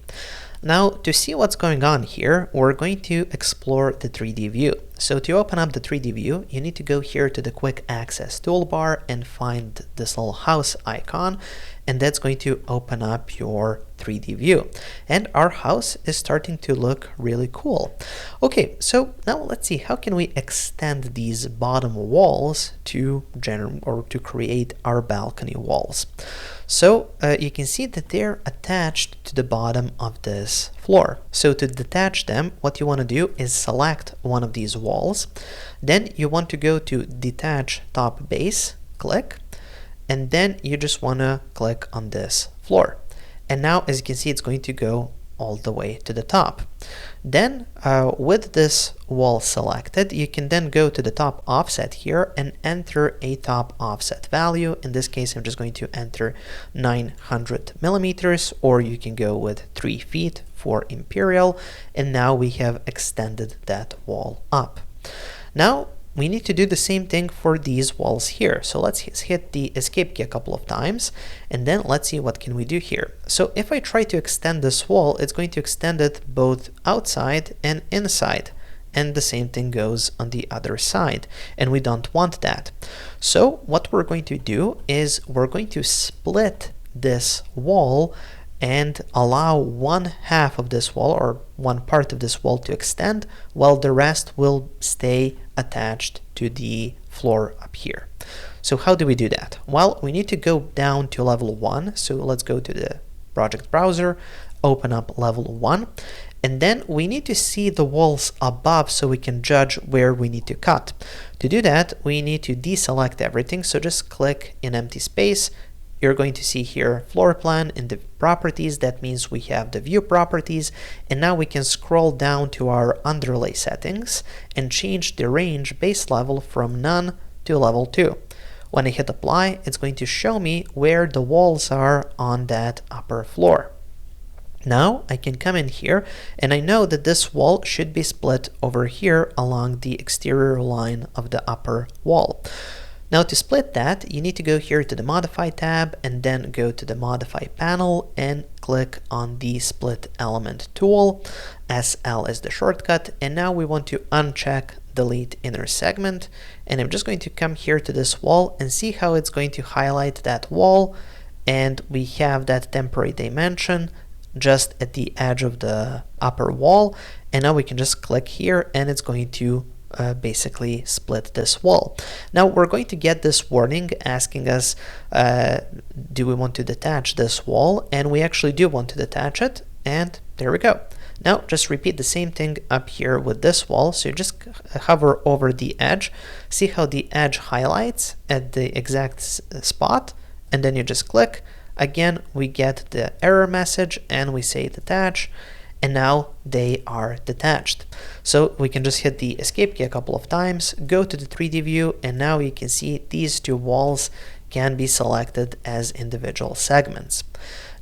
Now, to see what's going on here, we're going to explore the 3D view. So to open up the 3D view, you need to go here to the quick access toolbar and find this little house icon, and that's going to open up your 3D view. And our house is starting to look really cool. Okay, so now let's see, how can we extend these bottom walls to create our balcony walls? So you can see that they're attached to the bottom of this floor. So to detach them, what you want to do is select one of these walls. Then you want to go to detach top base, click, and then you just want to click on this floor. And now, as you can see, it's going to go all the way to the top. Then with this wall selected, you can then go to the top offset here and enter a top offset value. In this case, I'm just going to enter 900 millimeters, or you can go with 3 feet for imperial. And now we have extended that wall up. Now we need to do the same thing for these walls here. So let's hit the escape key a couple of times, and then let's see what can we do here. So if I try to extend this wall, it's going to extend it both outside and inside. And the same thing goes on the other side, and we don't want that. So what we're going to do is we're going to split this wall and allow one half of this wall, or one part of this wall, to extend, while the rest will stay attached to the floor up here. So how do we do that? Well, we need to go down to level 1. So let's go to the project browser, open up level 1, and then we need to see the walls above so we can judge where we need to cut. To do that, we need to deselect everything. So just click in empty space. You're going to see here floor plan in the properties. That means we have the view properties, and now we can scroll down to our underlay settings and change the range base level from none to level 2. When I hit apply, it's going to show me where the walls are on that upper floor. Now I can come in here, and I know that this wall should be split over here along the exterior line of the upper wall. Now to split that, you need to go here to the Modify tab and then go to the Modify panel and click on the Split Element tool. SL is the shortcut, and now we want to uncheck Delete Inner Segment, and I'm just going to come here to this wall and see how it's going to highlight that wall, and we have that temporary dimension just at the edge of the upper wall, and now we can just click here and it's going to basically split this wall. Now we're going to get this warning asking us do we want to detach this wall, and we actually do want to detach it, and there we go. Now just repeat the same thing up here with this wall. So you just hover over the edge, see how the edge highlights at the exact spot, and then you just click. Again, we get the error message and we say detach, and now they are detached. So we can just hit the escape key a couple of times, go to the 3D view, and now you can see these two walls can be selected as individual segments.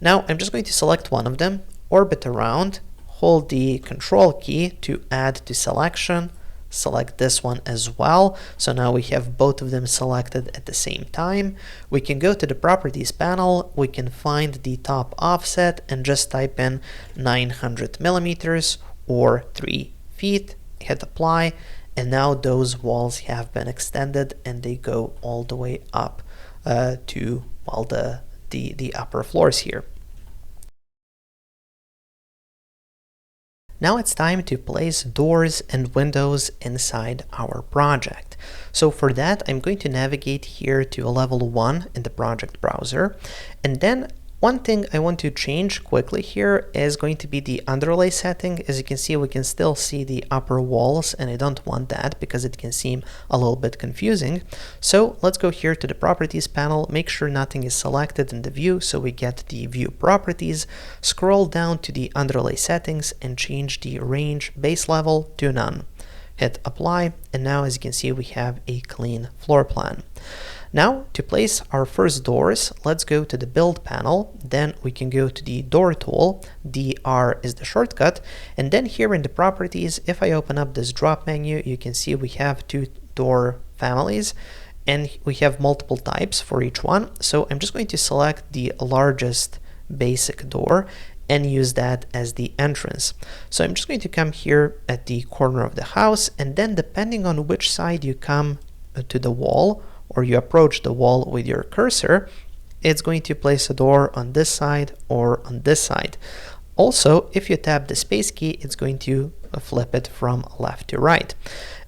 Now I'm just going to select one of them, orbit around, hold the control key to add to selection, select this one as well. So now we have both of them selected at the same time. We can go to the properties panel, we can find the top offset and just type in 900 millimeters or 3 feet, hit apply, and now those walls have been extended and they go all the way up to, well, the upper floors here. Now it's time to place doors and windows inside our project. So for that, I'm going to navigate here to level 1 in the project browser. And then one thing I want to change quickly here is going to be the underlay setting. As you can see, we can still see the upper walls, and I don't want that because it can seem a little bit confusing. So let's go here to the properties panel, make sure nothing is selected in the view, so we get the view properties, scroll down to the underlay settings and change the range base level to none. Hit apply, and now as you can see, we have a clean floor plan. Now to place our first doors, let's go to the build panel, then we can go to the door tool, DR is the shortcut, and then here in the properties, if I open up this drop menu, you can see we have 2 door families and we have multiple types for each one. So I'm just going to select the largest basic door and use that as the entrance. So I'm just going to come here at the corner of the house, and then depending on which side you come to the wall or you approach the wall with your cursor, it's going to place a door on this side or on this side. Also, if you tap the space key, it's going to flip it from left to right.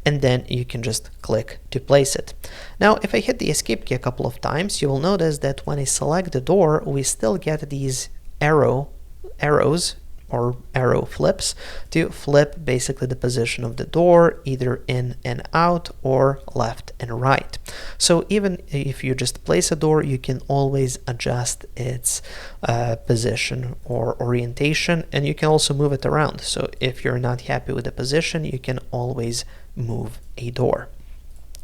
And then you can just click to place it. Now, if I hit the escape key a couple of times, you will notice that when I select the door, we still get these arrows or arrow flips to flip basically the position of the door either in and out or left and right. So even if you just place a door, you can always adjust its position or orientation, and you can also move it around. So if you're not happy with the position, you can always move a door.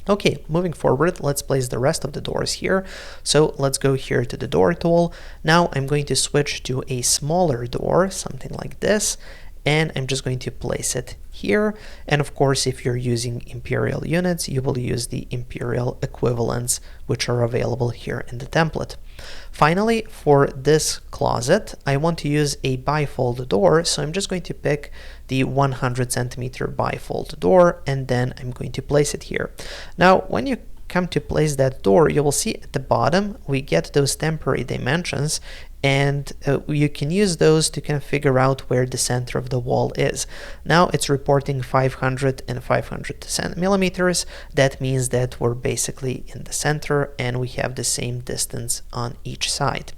Okay, moving forward, let's place the rest of the doors here. So let's go here to the door tool. Now I'm going to switch to a smaller door, something like this, and I'm just going to place it here. And of course, if you're using imperial units, you will use the imperial equivalents, which are available here in the template. Finally, for this closet, I want to use a bifold door, so I'm just going to pick the 100 centimeter bifold door, and then I'm going to place it here. Now, when you come to place that door, you will see at the bottom we get those temporary dimensions, and you can use those to kind of figure out where the center of the wall is. Now it's reporting 500 and 500 millimeters. That means that we're basically in the center and we have the same distance on each side.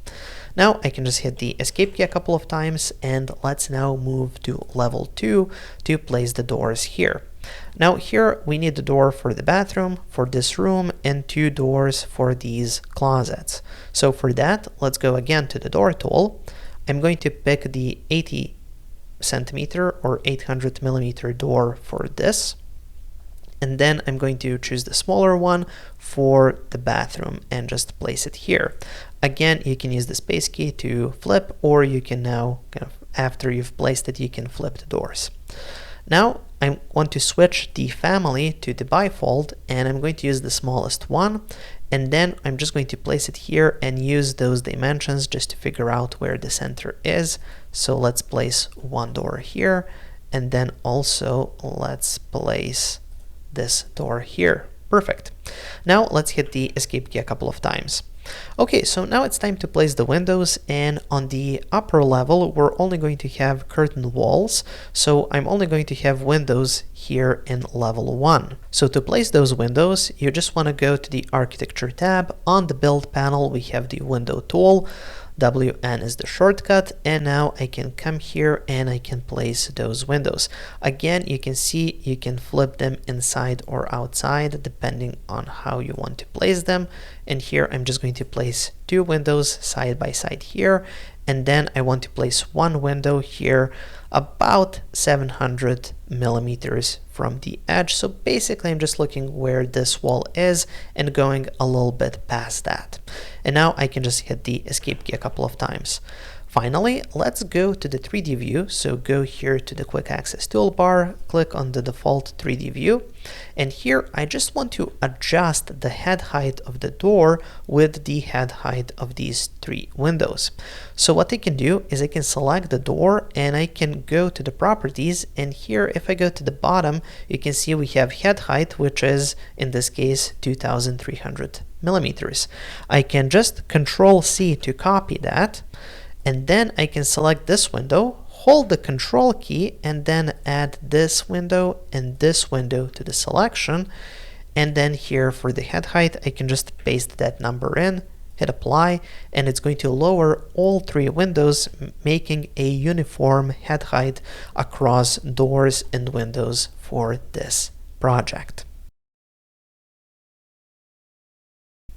Now I can just hit the escape key a couple of times, and let's now move to level 2 to place the doors here. Now here we need a door for the bathroom, for this room, and 2 doors for these closets. So for that, let's go again to the door tool. I'm going to pick the 80 centimeter or 800 millimeter door for this. And then I'm going to choose the smaller one for the bathroom and just place it here. Again, you can use the space key to flip, or you can now, after you've placed it, you can flip the doors. Now I want to switch the family to the bifold, and I'm going to use the smallest one, and then I'm just going to place it here and use those dimensions just to figure out where the center is. So let's place one door here, and then also let's place this door here. Perfect. Now let's hit the escape key a couple of times. Okay, so now it's time to place the windows, and on the upper level we're only going to have curtain walls, so I'm only going to have windows here in level 1. So to place those windows, you just want to go to the architecture tab. On the build panel we have the window tool, WN is the shortcut, and now I can come here and I can place those windows. Again, you can see you can flip them inside or outside depending on how you want to place them. And here I'm just going to place 2 windows side by side here, and then I want to place one window here about 700 millimeters from the edge. So basically I'm just looking where this wall is and going a little bit past that. And now I can just hit the escape key a couple of times. Finally, let's go to the 3D view. So go here to the quick access toolbar, click on the default 3D view, and here I just want to adjust the head height of the door with the head height of these three windows. So what I can do is I can select the door and I can go to the properties, and here if I go to the bottom, you can see we have head height, which is in this case 2300 millimeters. I can just Control C to copy that, and then I can select this window, hold the Control key, and then add this window and this window to the selection. And then here for the head height, I can just paste that number in, hit apply, and it's going to lower all three windows, making a uniform head height across doors and windows for this project.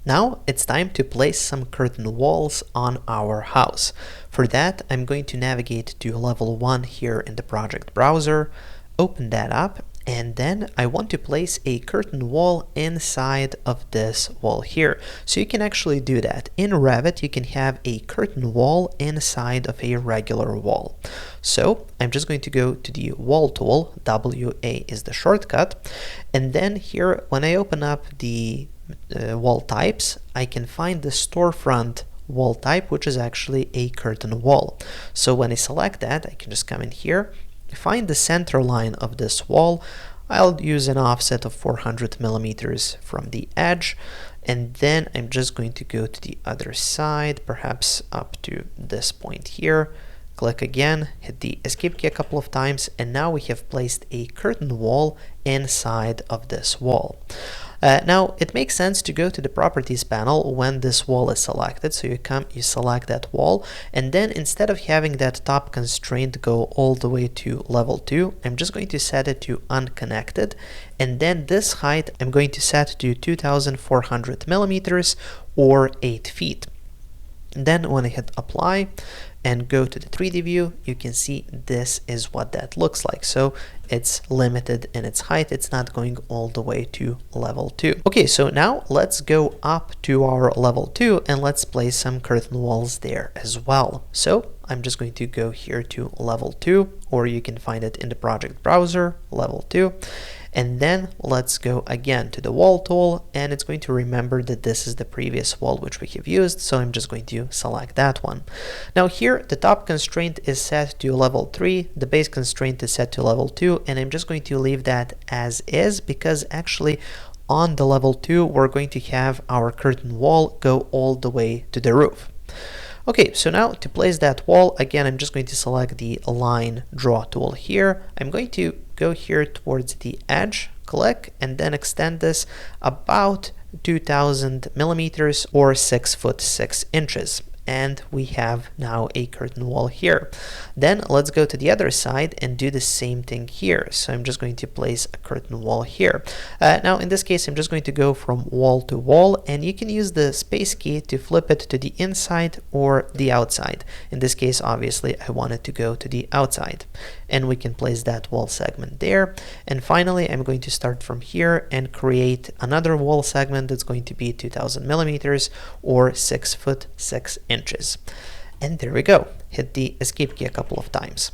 Now it's time to place some curtain walls on our house. For that, I'm going to navigate to level 1 here in the project browser, open that up, and then I want to place a curtain wall inside of this wall here. So you can actually do that. In Revit, you can have a curtain wall inside of a regular wall. So I'm just going to go to the wall tool, WA is the shortcut, and then here when I open up the wall types, I can find the storefront wall type, which is actually a curtain wall. So when I select that, I can just come in here, find the center line of this wall. I'll use an offset of 400 millimeters from the edge, and then I'm just going to go to the other side, perhaps up to this point here. Click again, hit the escape key a couple of times, and now we have placed a curtain wall inside of this wall. Now it makes sense to go to the properties panel when this wall is selected. So you select that wall, and then instead of having that top constraint go all the way to level 2, I'm just going to set it to unconnected, and then this height I'm going to set to 2400 millimeters or 8 feet. And then when I hit apply and go to the 3D view, you can see this is what that looks like. So it's limited in its height, it's not going all the way to level 2. Okay, so now let's go up to our level 2 and let's place some curtain walls there as well. So I'm just going to go here to level 2, or you can find it in the project browser, level 2. And then let's go again to the wall tool, and it's going to remember that this is the previous wall which we have used, so I'm just going to select that one. Now here the top constraint is set to level 3, the base constraint is set to level 2, and I'm just going to leave that as is, because actually on the level 2 we're going to have our curtain wall go all the way to the roof. Okay, so now to place that wall, again, I'm just going to select the line draw tool here. I'm going to go here towards the edge, click, and then extend this about 2000 millimeters or 6 foot 6 inches. And we have now a curtain wall here. Then let's go to the other side and do the same thing here. So I'm just going to place a curtain wall here. Now in this case, I'm just going to go from wall to wall, and you can use the space key to flip it to the inside or the outside. In this case, obviously, I want it to go to the outside. And we can place that wall segment there. And finally, I'm going to start from here and create another wall segment that's going to be 2000 millimeters or 6 foot 6 inches. And there we go. Hit the escape key a couple of times.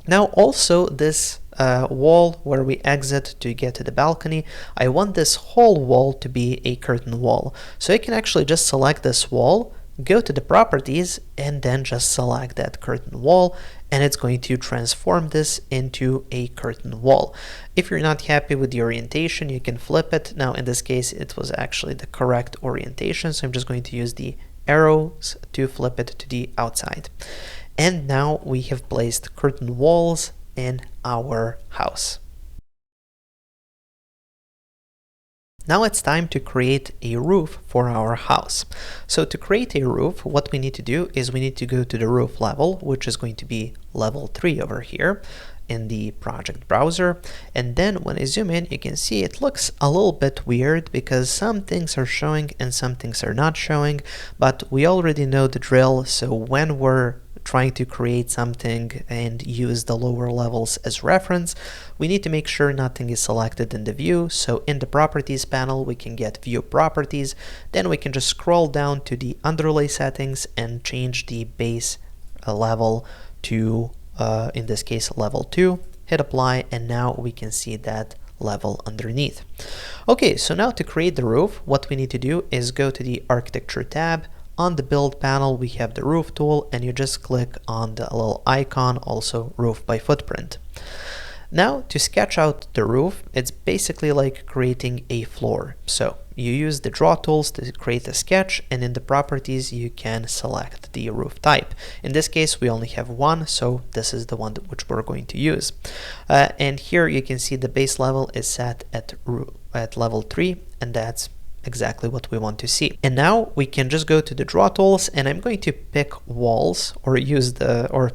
Now also this wall where we exit to get to the balcony, I want this whole wall to be a curtain wall. So I can actually just select this wall, go to the properties, and then just select that curtain wall, and it's going to transform this into a curtain wall. If you're not happy with the orientation, you can flip it. Now in this case it was actually the correct orientation, so I'm just going to use the arrows to flip it to the outside. And now we have placed curtain walls in our house. Now it's time to create a roof for our house. So to create a roof, what we need to do is we need to go to the roof level, which is going to be level 3 over here. in the project browser. And then when I zoom in, you can see it looks a little bit weird because some things are showing and some things are not showing, but we already know the drill. So when we're trying to create something and use the lower levels as reference, we need to make sure nothing is selected in the view. So in the properties panel, we can get view properties. Then we can just scroll down to the underlay settings and change the base level to, in this case, level 2. Hit apply, and now we can see that level underneath. Okay, so now to create the roof, what we need to do is go to the architecture tab. On the build panel, we have the roof tool, and you just click on the little icon, also roof by footprint. Now to sketch out the roof, it's basically like creating a floor. So you use the draw tools to create a sketch, and in the properties you can select the roof type. In this case we only have one, so this is the one which we're going to use. And here you can see the base level is set at level 3, and that's exactly what we want to see. And now we can just go to the draw tools, and I'm going to pick walls, or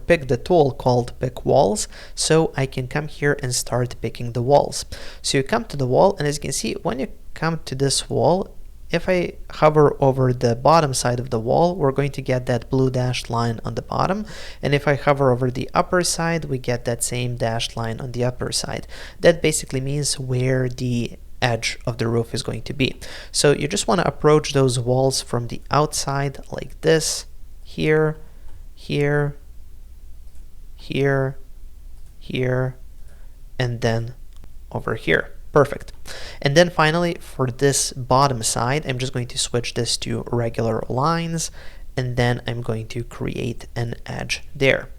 pick the tool called pick walls, so I can come here and start picking the walls. So you come to the wall, and as you can see, when you come to this wall, if I hover over the bottom side of the wall, we're going to get that blue dashed line on the bottom, and if I hover over the upper side, we get that same dashed line on the upper side. That basically means where the edge of the roof is going to be. So you just want to approach those walls from the outside like this, here, here, here, here, and then over here. Perfect. And then finally, for this bottom side, I'm just going to switch this to regular lines, and then I'm going to create an edge there.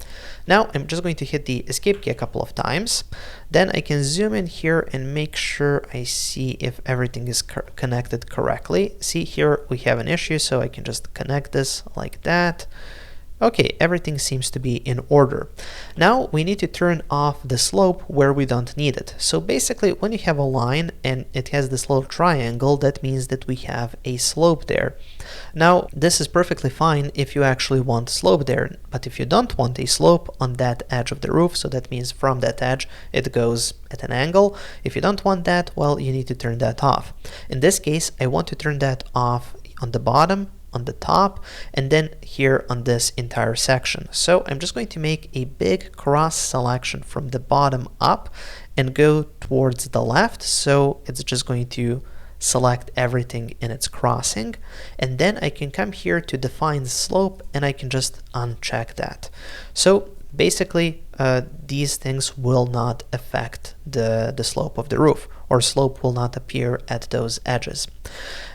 Now I'm just going to hit the escape key a couple of times. Then I can zoom in here and make sure I see if everything is connected correctly. See, here we have an issue, so I can just connect this like that. Okay, everything seems to be in order. Now we need to turn off the slope where we don't need it. So basically, when you have a line and it has this little triangle, that means that we have a slope there. Now this is perfectly fine if you actually want slope there, but if you don't want a slope on that edge of the roof, so that means from that edge it goes at an angle. If you don't want that, well, you need to turn that off. In this case, I want to turn that off on the bottom, on the top, and then here on this entire section. So I'm just going to make a big cross selection from the bottom up and go towards the left, so it's just going to select everything in its crossing, and then I can come here to define slope, and I can just uncheck that. So basically these things will not affect the slope of the roof, or slope will not appear at those edges.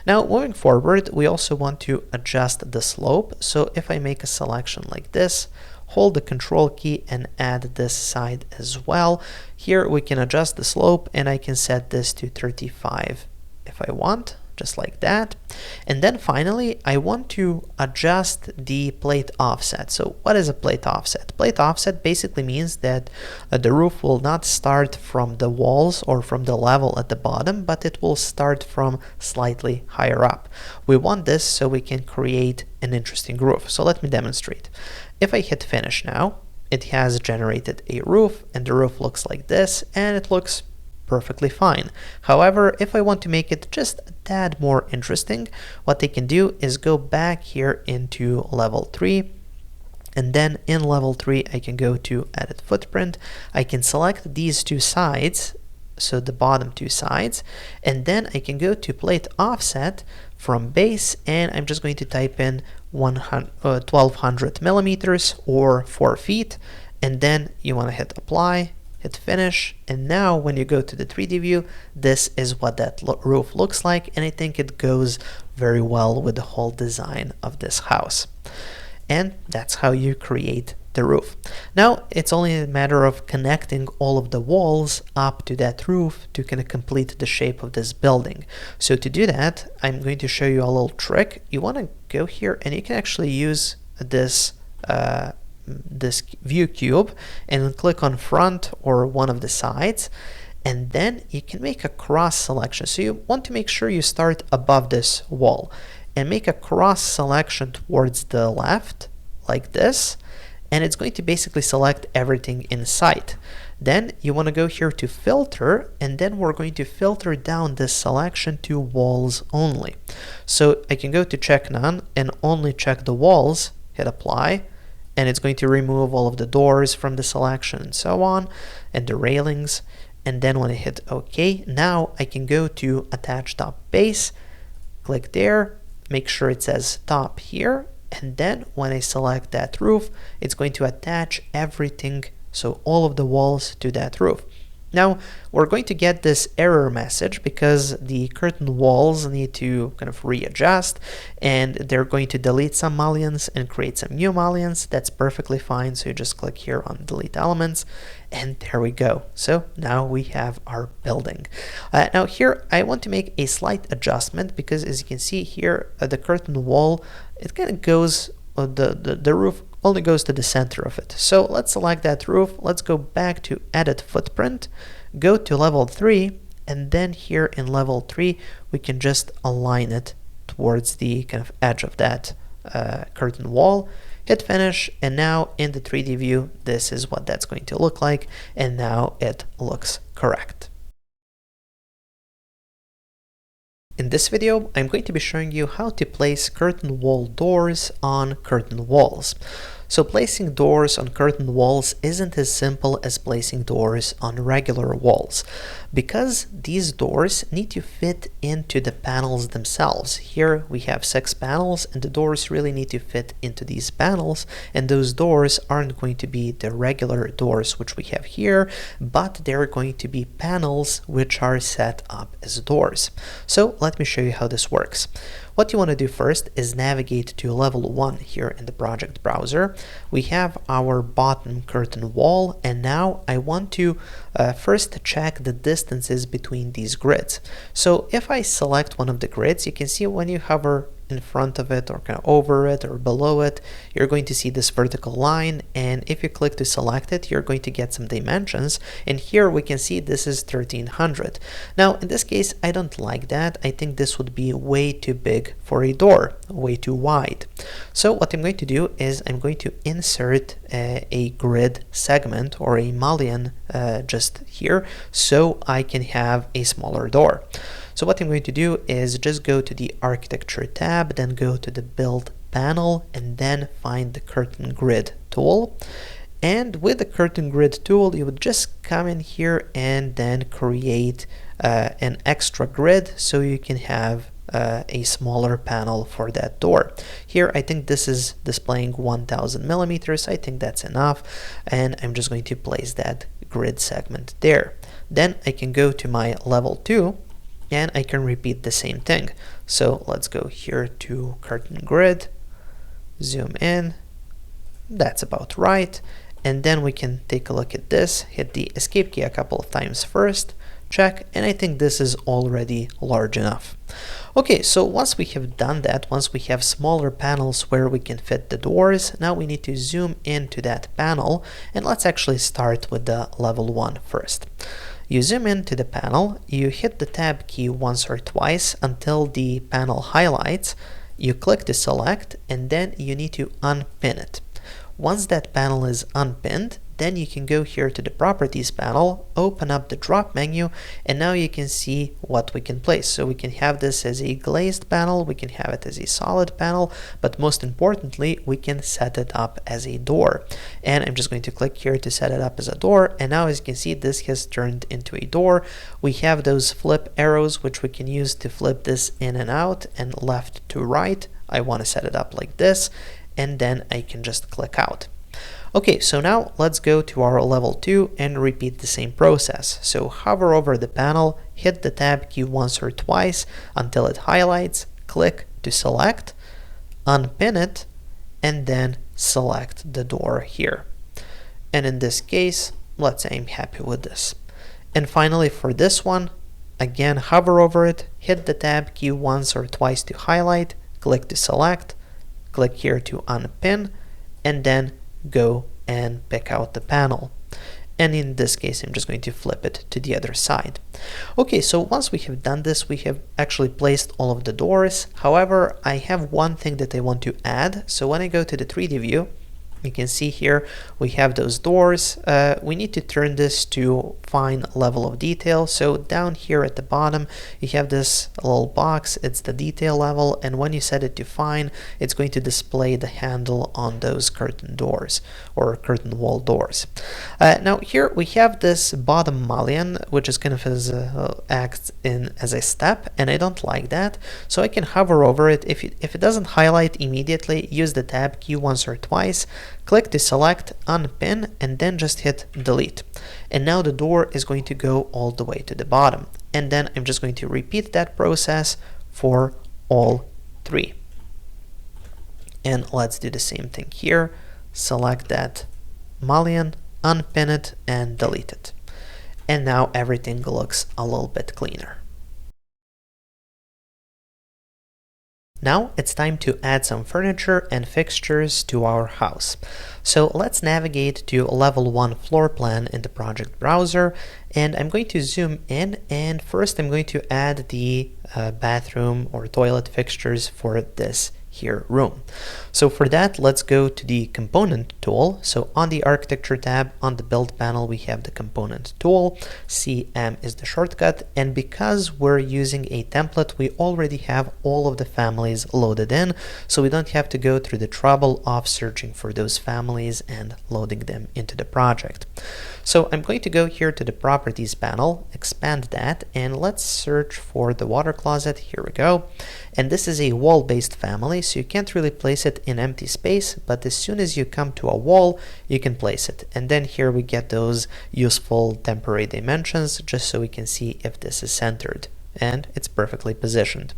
Now moving forward, we also want to adjust the slope. So if I make a selection like this, hold the control key and add this side as well, here we can adjust the slope, and I can set this to 35 if I want, just like that. And then finally, I want to adjust the plate offset. So what is a plate offset? Plate offset basically means that the roof will not start from the walls or from the level at the bottom, but it will start from slightly higher up. We want this so we can create an interesting roof. So let me demonstrate. If I hit finish now, it has generated a roof, and the roof looks like this, and it looks perfectly fine. However, if I want to make it just a tad more interesting, what I can do is go back here into level 3, and then in level 3 I can go to edit footprint. I can select these two sides, so the bottom two sides, and then I can go to plate offset from base, and I'm just going to type in 1200 millimeters or 4 feet, and then you want to hit apply, hit finish, and now when you go to the 3D view, this is what that roof looks like, and I think it goes very well with the whole design of this house. And that's how you create the roof. Now it's only a matter of connecting all of the walls up to that roof to kind of complete the shape of this building. So to do that, I'm going to show you a little trick. You want to go here, and you can actually use this this view cube and click on front or one of the sides, and then you can make a cross selection. So you want to make sure you start above this wall and make a cross selection towards the left like this, and it's going to basically select everything in sight. Then you want to go here to filter, and then we're going to filter down this selection to walls only. So I can go to check none and only check the walls, hit apply, and it's going to remove all of the doors from the selection and so on, and the railings. And then when I hit OK, now I can go to attach top base, click there, make sure it says top here, and then when I select that roof, it's going to attach everything, so all of the walls to that roof. Now we're going to get this error message because the curtain walls need to kind of readjust, and they're going to delete some mullions and create some new mullions. That's perfectly fine, so you just click here on delete elements, and there we go. So now we have our building. Now here I want to make a slight adjustment because as you can see here, the curtain wall, it kind of goes, the roof only goes to the center of it. So let's select that roof. Let's go back to edit footprint, go to level 3, and then here in level 3 we can just align it towards the kind of edge of that curtain wall. Hit finish, and now in the 3D view this is what that's going to look like, and now it looks correct. In this video, I'm going to be showing you how to place curtain wall doors on curtain walls. So placing doors on curtain walls isn't as simple as placing doors on regular walls, because these doors need to fit into the panels themselves. Here we have 6 panels, and the doors really need to fit into these panels, and those doors aren't going to be the regular doors which we have here, but they're going to be panels which are set up as doors. So let me show you how this works. What you want to do first is navigate to level 1 here in the project browser. We have our bottom curtain wall, and now I want to first check the distances between these grids. So if I select one of the grids, you can see when you hover in front of it or kind of over it or below it, you're going to see this vertical line, and if you click to select it, you're going to get some dimensions, and here we can see this is 1300. Now in this case I don't like that. I think this would be way too big for a door, way too wide. So what I'm going to do is I'm going to insert a grid segment or a mullion just here, so I can have a smaller door. So what I'm going to do is just go to the architecture tab, then go to the build panel, and then find the curtain grid tool. And with the curtain grid tool, you would just come in here and then create an extra grid so you can have a smaller panel for that door. Here I think this is displaying 1000 millimeters. I think that's enough, and I'm just going to place that grid segment there. Then I can go to my level 2 and I can repeat the same thing. So let's go here to curtain grid, zoom in, that's about right, and then we can take a look at this, hit the escape key a couple of times first, check, and I think this is already large enough. Okay, so once we have done that, once we have smaller panels where we can fit the doors, now we need to zoom into that panel, and let's actually start with the level 1 first. You zoom into the panel, you hit the tab key once or twice until the panel highlights, you click to select, and then you need to unpin it. Once that panel is unpinned, then you can go here to the properties panel, open up the drop menu, and now you can see what we can place. So we can have this as a glazed panel, we can have it as a solid panel, but most importantly we can set it up as a door. And I'm just going to click here to set it up as a door, and now as you can see this has turned into a door. We have those flip arrows which we can use to flip this in and out and left to right. I want to set it up like this, and then I can just click out. Okay, so now let's go to our level 2 and repeat the same process. So hover over the panel, hit the tab key once or twice until it highlights, click to select, unpin it, and then select the door here. And in this case, let's say I'm happy with this. And finally for this one, again hover over it, hit the tab key once or twice to highlight, click to select, click here to unpin, and then go and pick out the panel. And in this case I'm just going to flip it to the other side. Okay, so once we have done this, we have actually placed all of the doors. However, I have one thing that I want to add. So when I go to the 3D view, You can see here we have those doors. We need to turn this to fine level of detail. So down here at the bottom you have this little box, it's the detail level, and when you set it to fine, it's going to display the handle on those curtain doors or curtain wall doors. Now here we have this bottom mullion, which is kind of acts in as a step, and I don't like that, so I can hover over it. If it doesn't highlight immediately, use the tab key once or twice, click to select, unpin, and then just hit delete. And now the door is going to go all the way to the bottom. And then I'm just going to repeat that process for all three. And let's do the same thing here. Select that mullion, unpin it, and delete it. And now everything looks a little bit cleaner. Now it's time to add some furniture and fixtures to our house. So let's navigate to level 1 floor plan in the project browser, and I'm going to zoom in, and first I'm going to add the bathroom or toilet fixtures for this here room. So for that, let's go to the component tool. So on the architecture tab on the build panel, we have the component tool. CM is the shortcut, and because we're using a template, we already have all of the families loaded in, so we don't have to go through the trouble of searching for those families and loading them into the project. So I'm going to go here to the properties panel, expand that, and let's search for the water closet. Here we go. And this is a wall-based family, so you can't really place it in empty space, but as soon as you come to a wall, you can place it. And then here we get those useful temporary dimensions, just so we can see if this is centered. And it's perfectly positioned.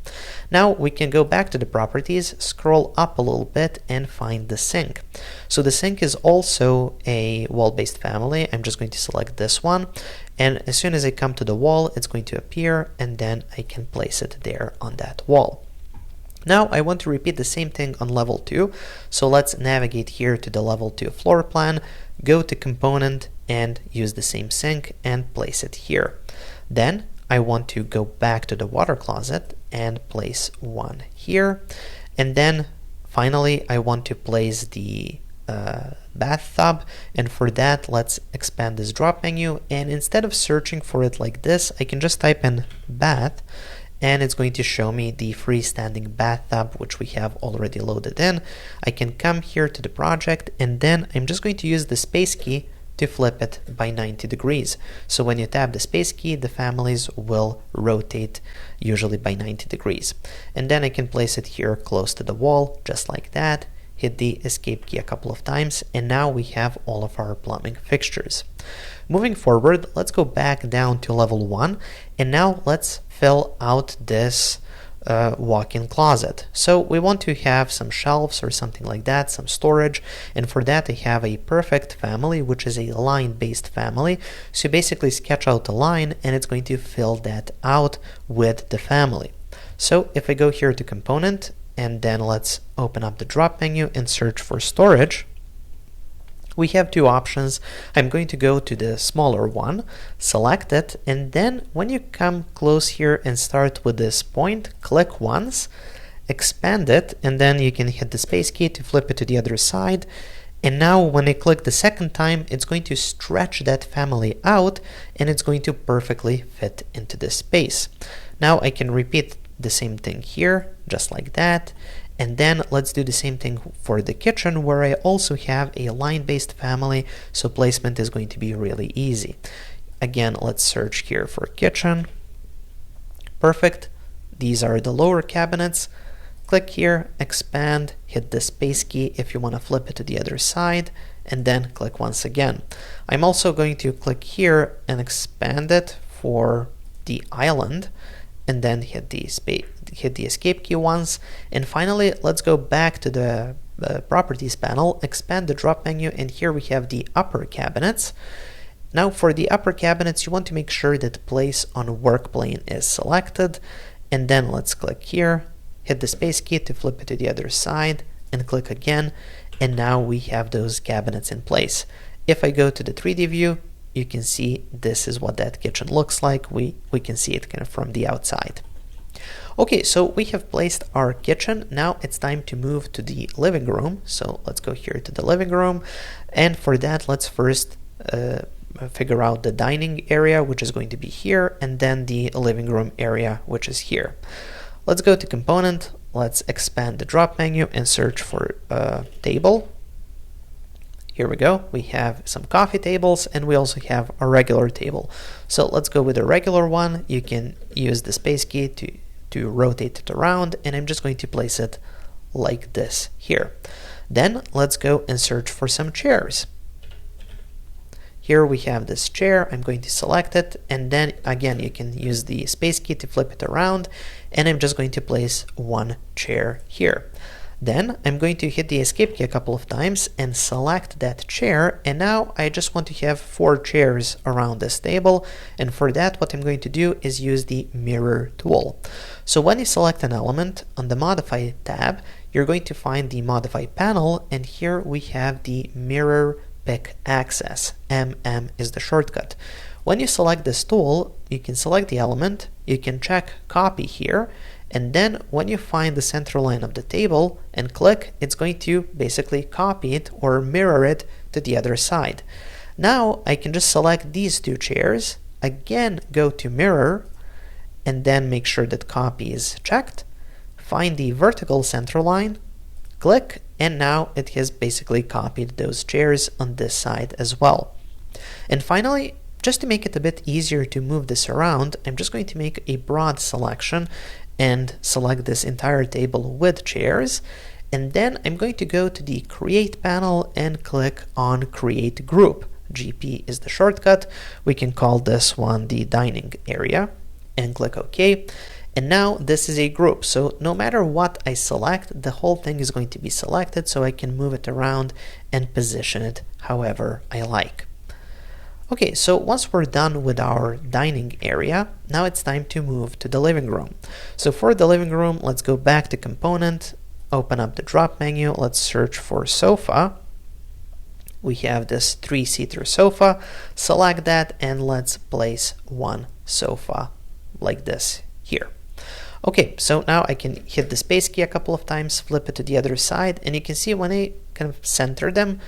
Now we can go back to the properties, scroll up a little bit, and find the sink. So the sink is also a wall-based family. I'm just going to select this one, and as soon as I come to the wall, it's going to appear, and then I can place it there on that wall. Now I want to repeat the same thing on level 2, so let's navigate here to the level 2 floor plan, go to component, and use the same sink and place it here. Then I want to go back to the water closet and place one here, and then finally I want to place the bathtub, and for that let's expand this drop menu, and instead of searching for it like this, I can just type in bath, and it's going to show me the freestanding bathtub, which we have already loaded in. I can come here to the project, and then I'm just going to use the space key to flip it by 90 degrees. So when you tap the space key, the families will rotate usually by 90 degrees. And then I can place it here close to the wall, just like that. Hit the escape key a couple of times, and now we have all of our plumbing fixtures. Moving forward, let's go back down to level 1, and now let's fill out this walk-in closet. So we want to have some shelves or something like that, some storage, and for that I have a perfect family, which is a line-based family. So you basically sketch out a line, and it's going to fill that out with the family. So if I go here to component, and then let's open up the drop menu and search for storage, we have two options. I'm going to go to the smaller one, select it, and then when you come close here and start with this point, click once, expand it, and then you can hit the space key to flip it to the other side. And now when I click the second time, it's going to stretch that family out, and it's going to perfectly fit into this space. Now I can repeat the same thing here, just like that. And then let's do the same thing for the kitchen, where I also have a line-based family, so placement is going to be really easy. Again, let's search here for kitchen. Perfect. These are the lower cabinets. Click here, expand, hit the space key if you want to flip it to the other side, and then click once again. I'm also going to click here and expand it for the island, and then hit the escape key once. And finally, let's go back to the properties panel, expand the drop menu, and here we have the upper cabinets. Now for the upper cabinets, you want to make sure that place on work plane is selected, and then let's click here, hit the space key to flip it to the other side, and click again, and now we have those cabinets in place. If I go to the 3D view, you can see this is what that kitchen looks like. We can see it kind of from the outside. Okay, so we have placed our kitchen. Now it's time to move to the living room. So let's go here to the living room. And for that, let's first figure out the dining area, which is going to be here, and then the living room area, which is here. Let's go to component. Let's expand the drop menu and search for table. Here we go. We have some coffee tables, and we also have a regular table. So let's go with a regular one. You can use the space key to rotate it around, and I'm just going to place it like this here. Then let's go and search for some chairs. Here we have this chair. I'm going to select it, and then again you can use the space key to flip it around, and I'm just going to place one chair here. Then I'm going to hit the escape key a couple of times and select that chair, and now I just want to have 4 chairs around this table, and for that what I'm going to do is use the mirror tool. So when you select an element on the modify tab, you're going to find the modify panel, and here we have the mirror pick axis. MM is the shortcut. When you select this tool, you can select the element, you can check copy here, and then when you find the center line of the table and click, it's going to basically copy it or mirror it to the other side. Now I can just select these 2 chairs, again go to mirror, and then make sure that copy is checked, find the vertical center line, click, and now it has basically copied those chairs on this side as well. And finally, just to make it a bit easier to move this around, I'm just going to make a broad selection and select this entire table with chairs, and then I'm going to go to the create panel and click on create group. GP is the shortcut. We can call this one the dining area and click OK. And now this is a group, so no matter what I select, the whole thing is going to be selected, so I can move it around and position it however I like. Okay, so once we're done with our dining area, now it's time to move to the living room. So for the living room, let's go back to component, open up the drop menu, let's search for sofa. We have this 3-seater sofa, select that, and let's place one sofa like this here. Okay, so now I can hit the space key a couple of times, flip it to the other side, and you can see when I kind of center them,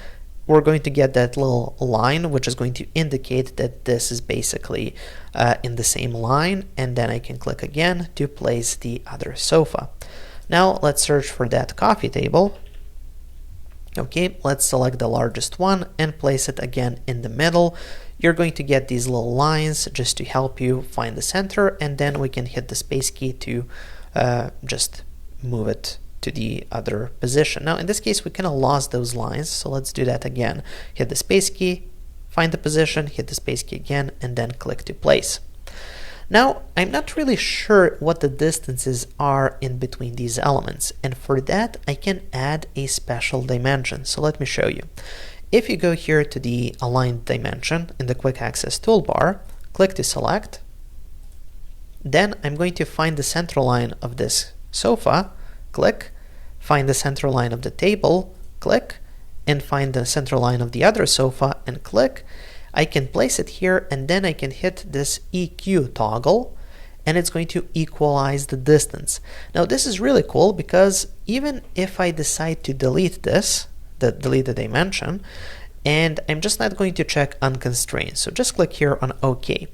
we're going to get that little line, which is going to indicate that this is basically in the same line, and then I can click again to place the other sofa. Now let's search for that coffee table. Okay, let's select the largest one and place it again in the middle. You're going to get these little lines just to help you find the center, and then we can hit the space key to just move it to the other position. Now in this case we kind of lost those lines, so let's do that again. Hit the space key, find the position, hit the space key again, and then click to place. Now I'm not really sure what the distances are in between these elements, and for that I can add a special dimension. So let me show you. If you go here to the align dimension in the quick access toolbar, click to select, then I'm going to find the center line of this sofa, click, find the center line of the table, click, and find the center line of the other sofa and click. I can place it here, and then I can hit this EQ toggle, and it's going to equalize the distance. Now this is really cool because even if I decide to delete this, delete the dimension, and I'm just not going to check unconstrained, so just click here on OK.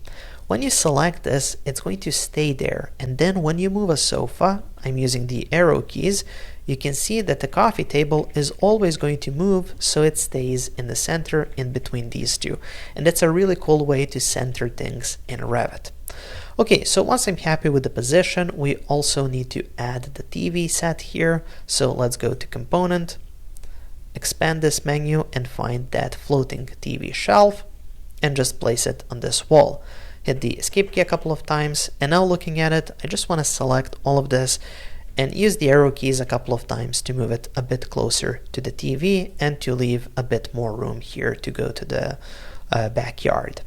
When you select this, it's going to stay there, and then when you move a sofa, I'm using the arrow keys, you can see that the coffee table is always going to move, so it stays in the center in between these two. And that's a really cool way to center things in Revit. Okay, so once I'm happy with the position, we also need to add the TV set here. So let's go to component, expand this menu, and find that floating TV shelf, and just place it on this wall. Hit the escape key a couple of times, and now looking at it, I just want to select all of this and use the arrow keys a couple of times to move it a bit closer to the TV and to leave a bit more room here to go to the backyard.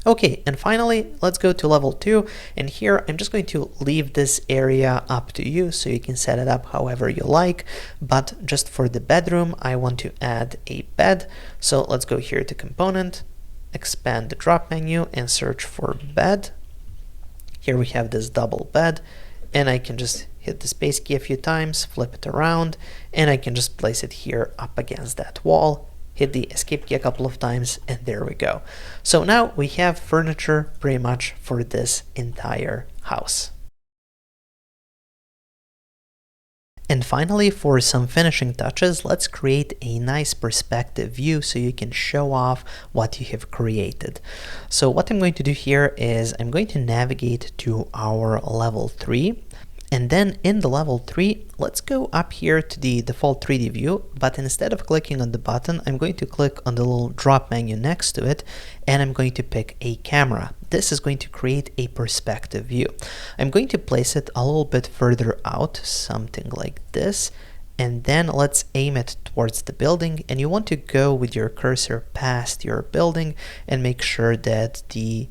Okay, and finally, let's go to level 2, and here I'm just going to leave this area up to you, so you can set it up however you like, but just for the bedroom, I want to add a bed. So let's go here to component, expand the drop menu, and search for bed. Here we have this double bed, and I can just hit the space key a few times, flip it around, and I can just place it here up against that wall, hit the escape key a couple of times, and there we go. So now we have furniture pretty much for this entire house. And finally, for some finishing touches, let's create a nice perspective view so you can show off what you have created. So what I'm going to do here is I'm going to navigate to our level 3. And then in the level 3, let's go up here to the default 3D view, but instead of clicking on the button, I'm going to click on the little drop menu next to it, and I'm going to pick a camera. This is going to create a perspective view. I'm going to place it a little bit further out, something like this, and then let's aim it towards the building, and you want to go with your cursor past your building and make sure that the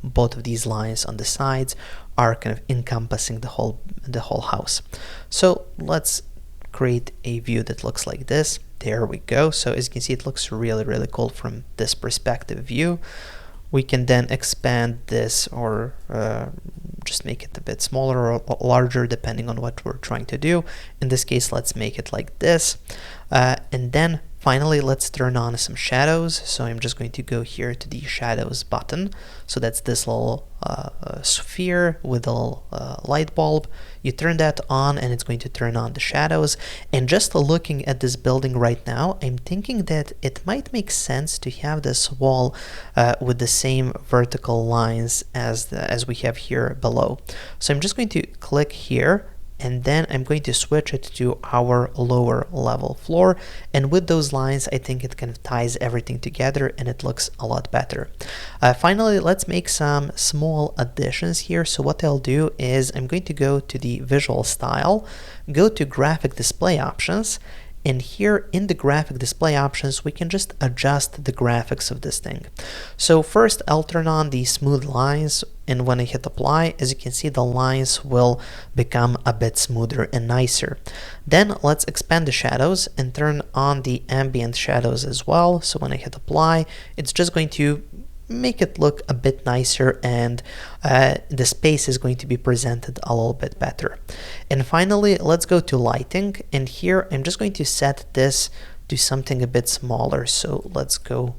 both of these lines on the sides are kind of encompassing the whole house. So let's create a view that looks like this. There we go. So as you can see, it looks really cool from this perspective view. We can then expand this or just make it a bit smaller or larger depending on what we're trying to do. In this case, let's make it like this. And then finally, let's turn on some shadows. So I'm just going to go here to the shadows button. So that's this little sphere with a little light bulb. You turn that on and it's going to turn on the shadows. And just looking at this building right now, I'm thinking that it might make sense to have this wall with the same vertical lines as we have here below. So I'm just going to click here, and then I'm going to switch it to our lower level floor, and with those lines I think it kind of ties everything together and it looks a lot better. Finally, let's make some small additions here. So what I'll do is I'm going to go to the visual style, go to graphic display options, and here in the graphic display options we can just adjust the graphics of this thing. So first I'll turn on the smooth lines, and when I hit apply, as you can see, the lines will become a bit smoother and nicer. Then let's expand the shadows and turn on the ambient shadows as well. So when I hit apply, it's just going to make it look a bit nicer, and the space is going to be presented a little bit better. And finally, let's go to lighting, and here I'm just going to set this to something a bit smaller. So let's go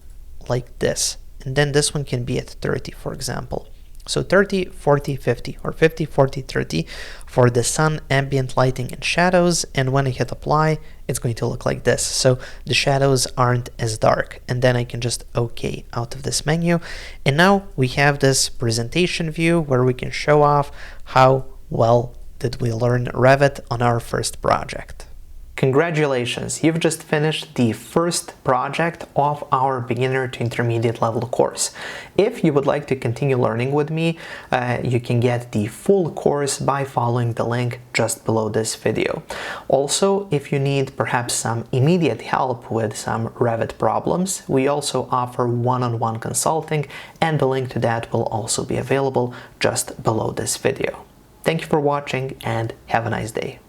like this, and then this one can be at 30, for example. So 30, 40, 50, or 50, 40, 30 for the sun, ambient lighting, and shadows. And when I hit apply, it's going to look like this. So the shadows aren't as dark. And then I can just OK out of this menu. And now we have this presentation view where we can show off how well did we learn Revit on our first project. Congratulations, you've just finished the first project of our beginner to intermediate level course. If you would like to continue learning with me, you can get the full course by following the link just below this video. Also, if you need perhaps some immediate help with some Revit problems, we also offer one-on-one consulting, and the link to that will also be available just below this video. Thank you for watching and have a nice day.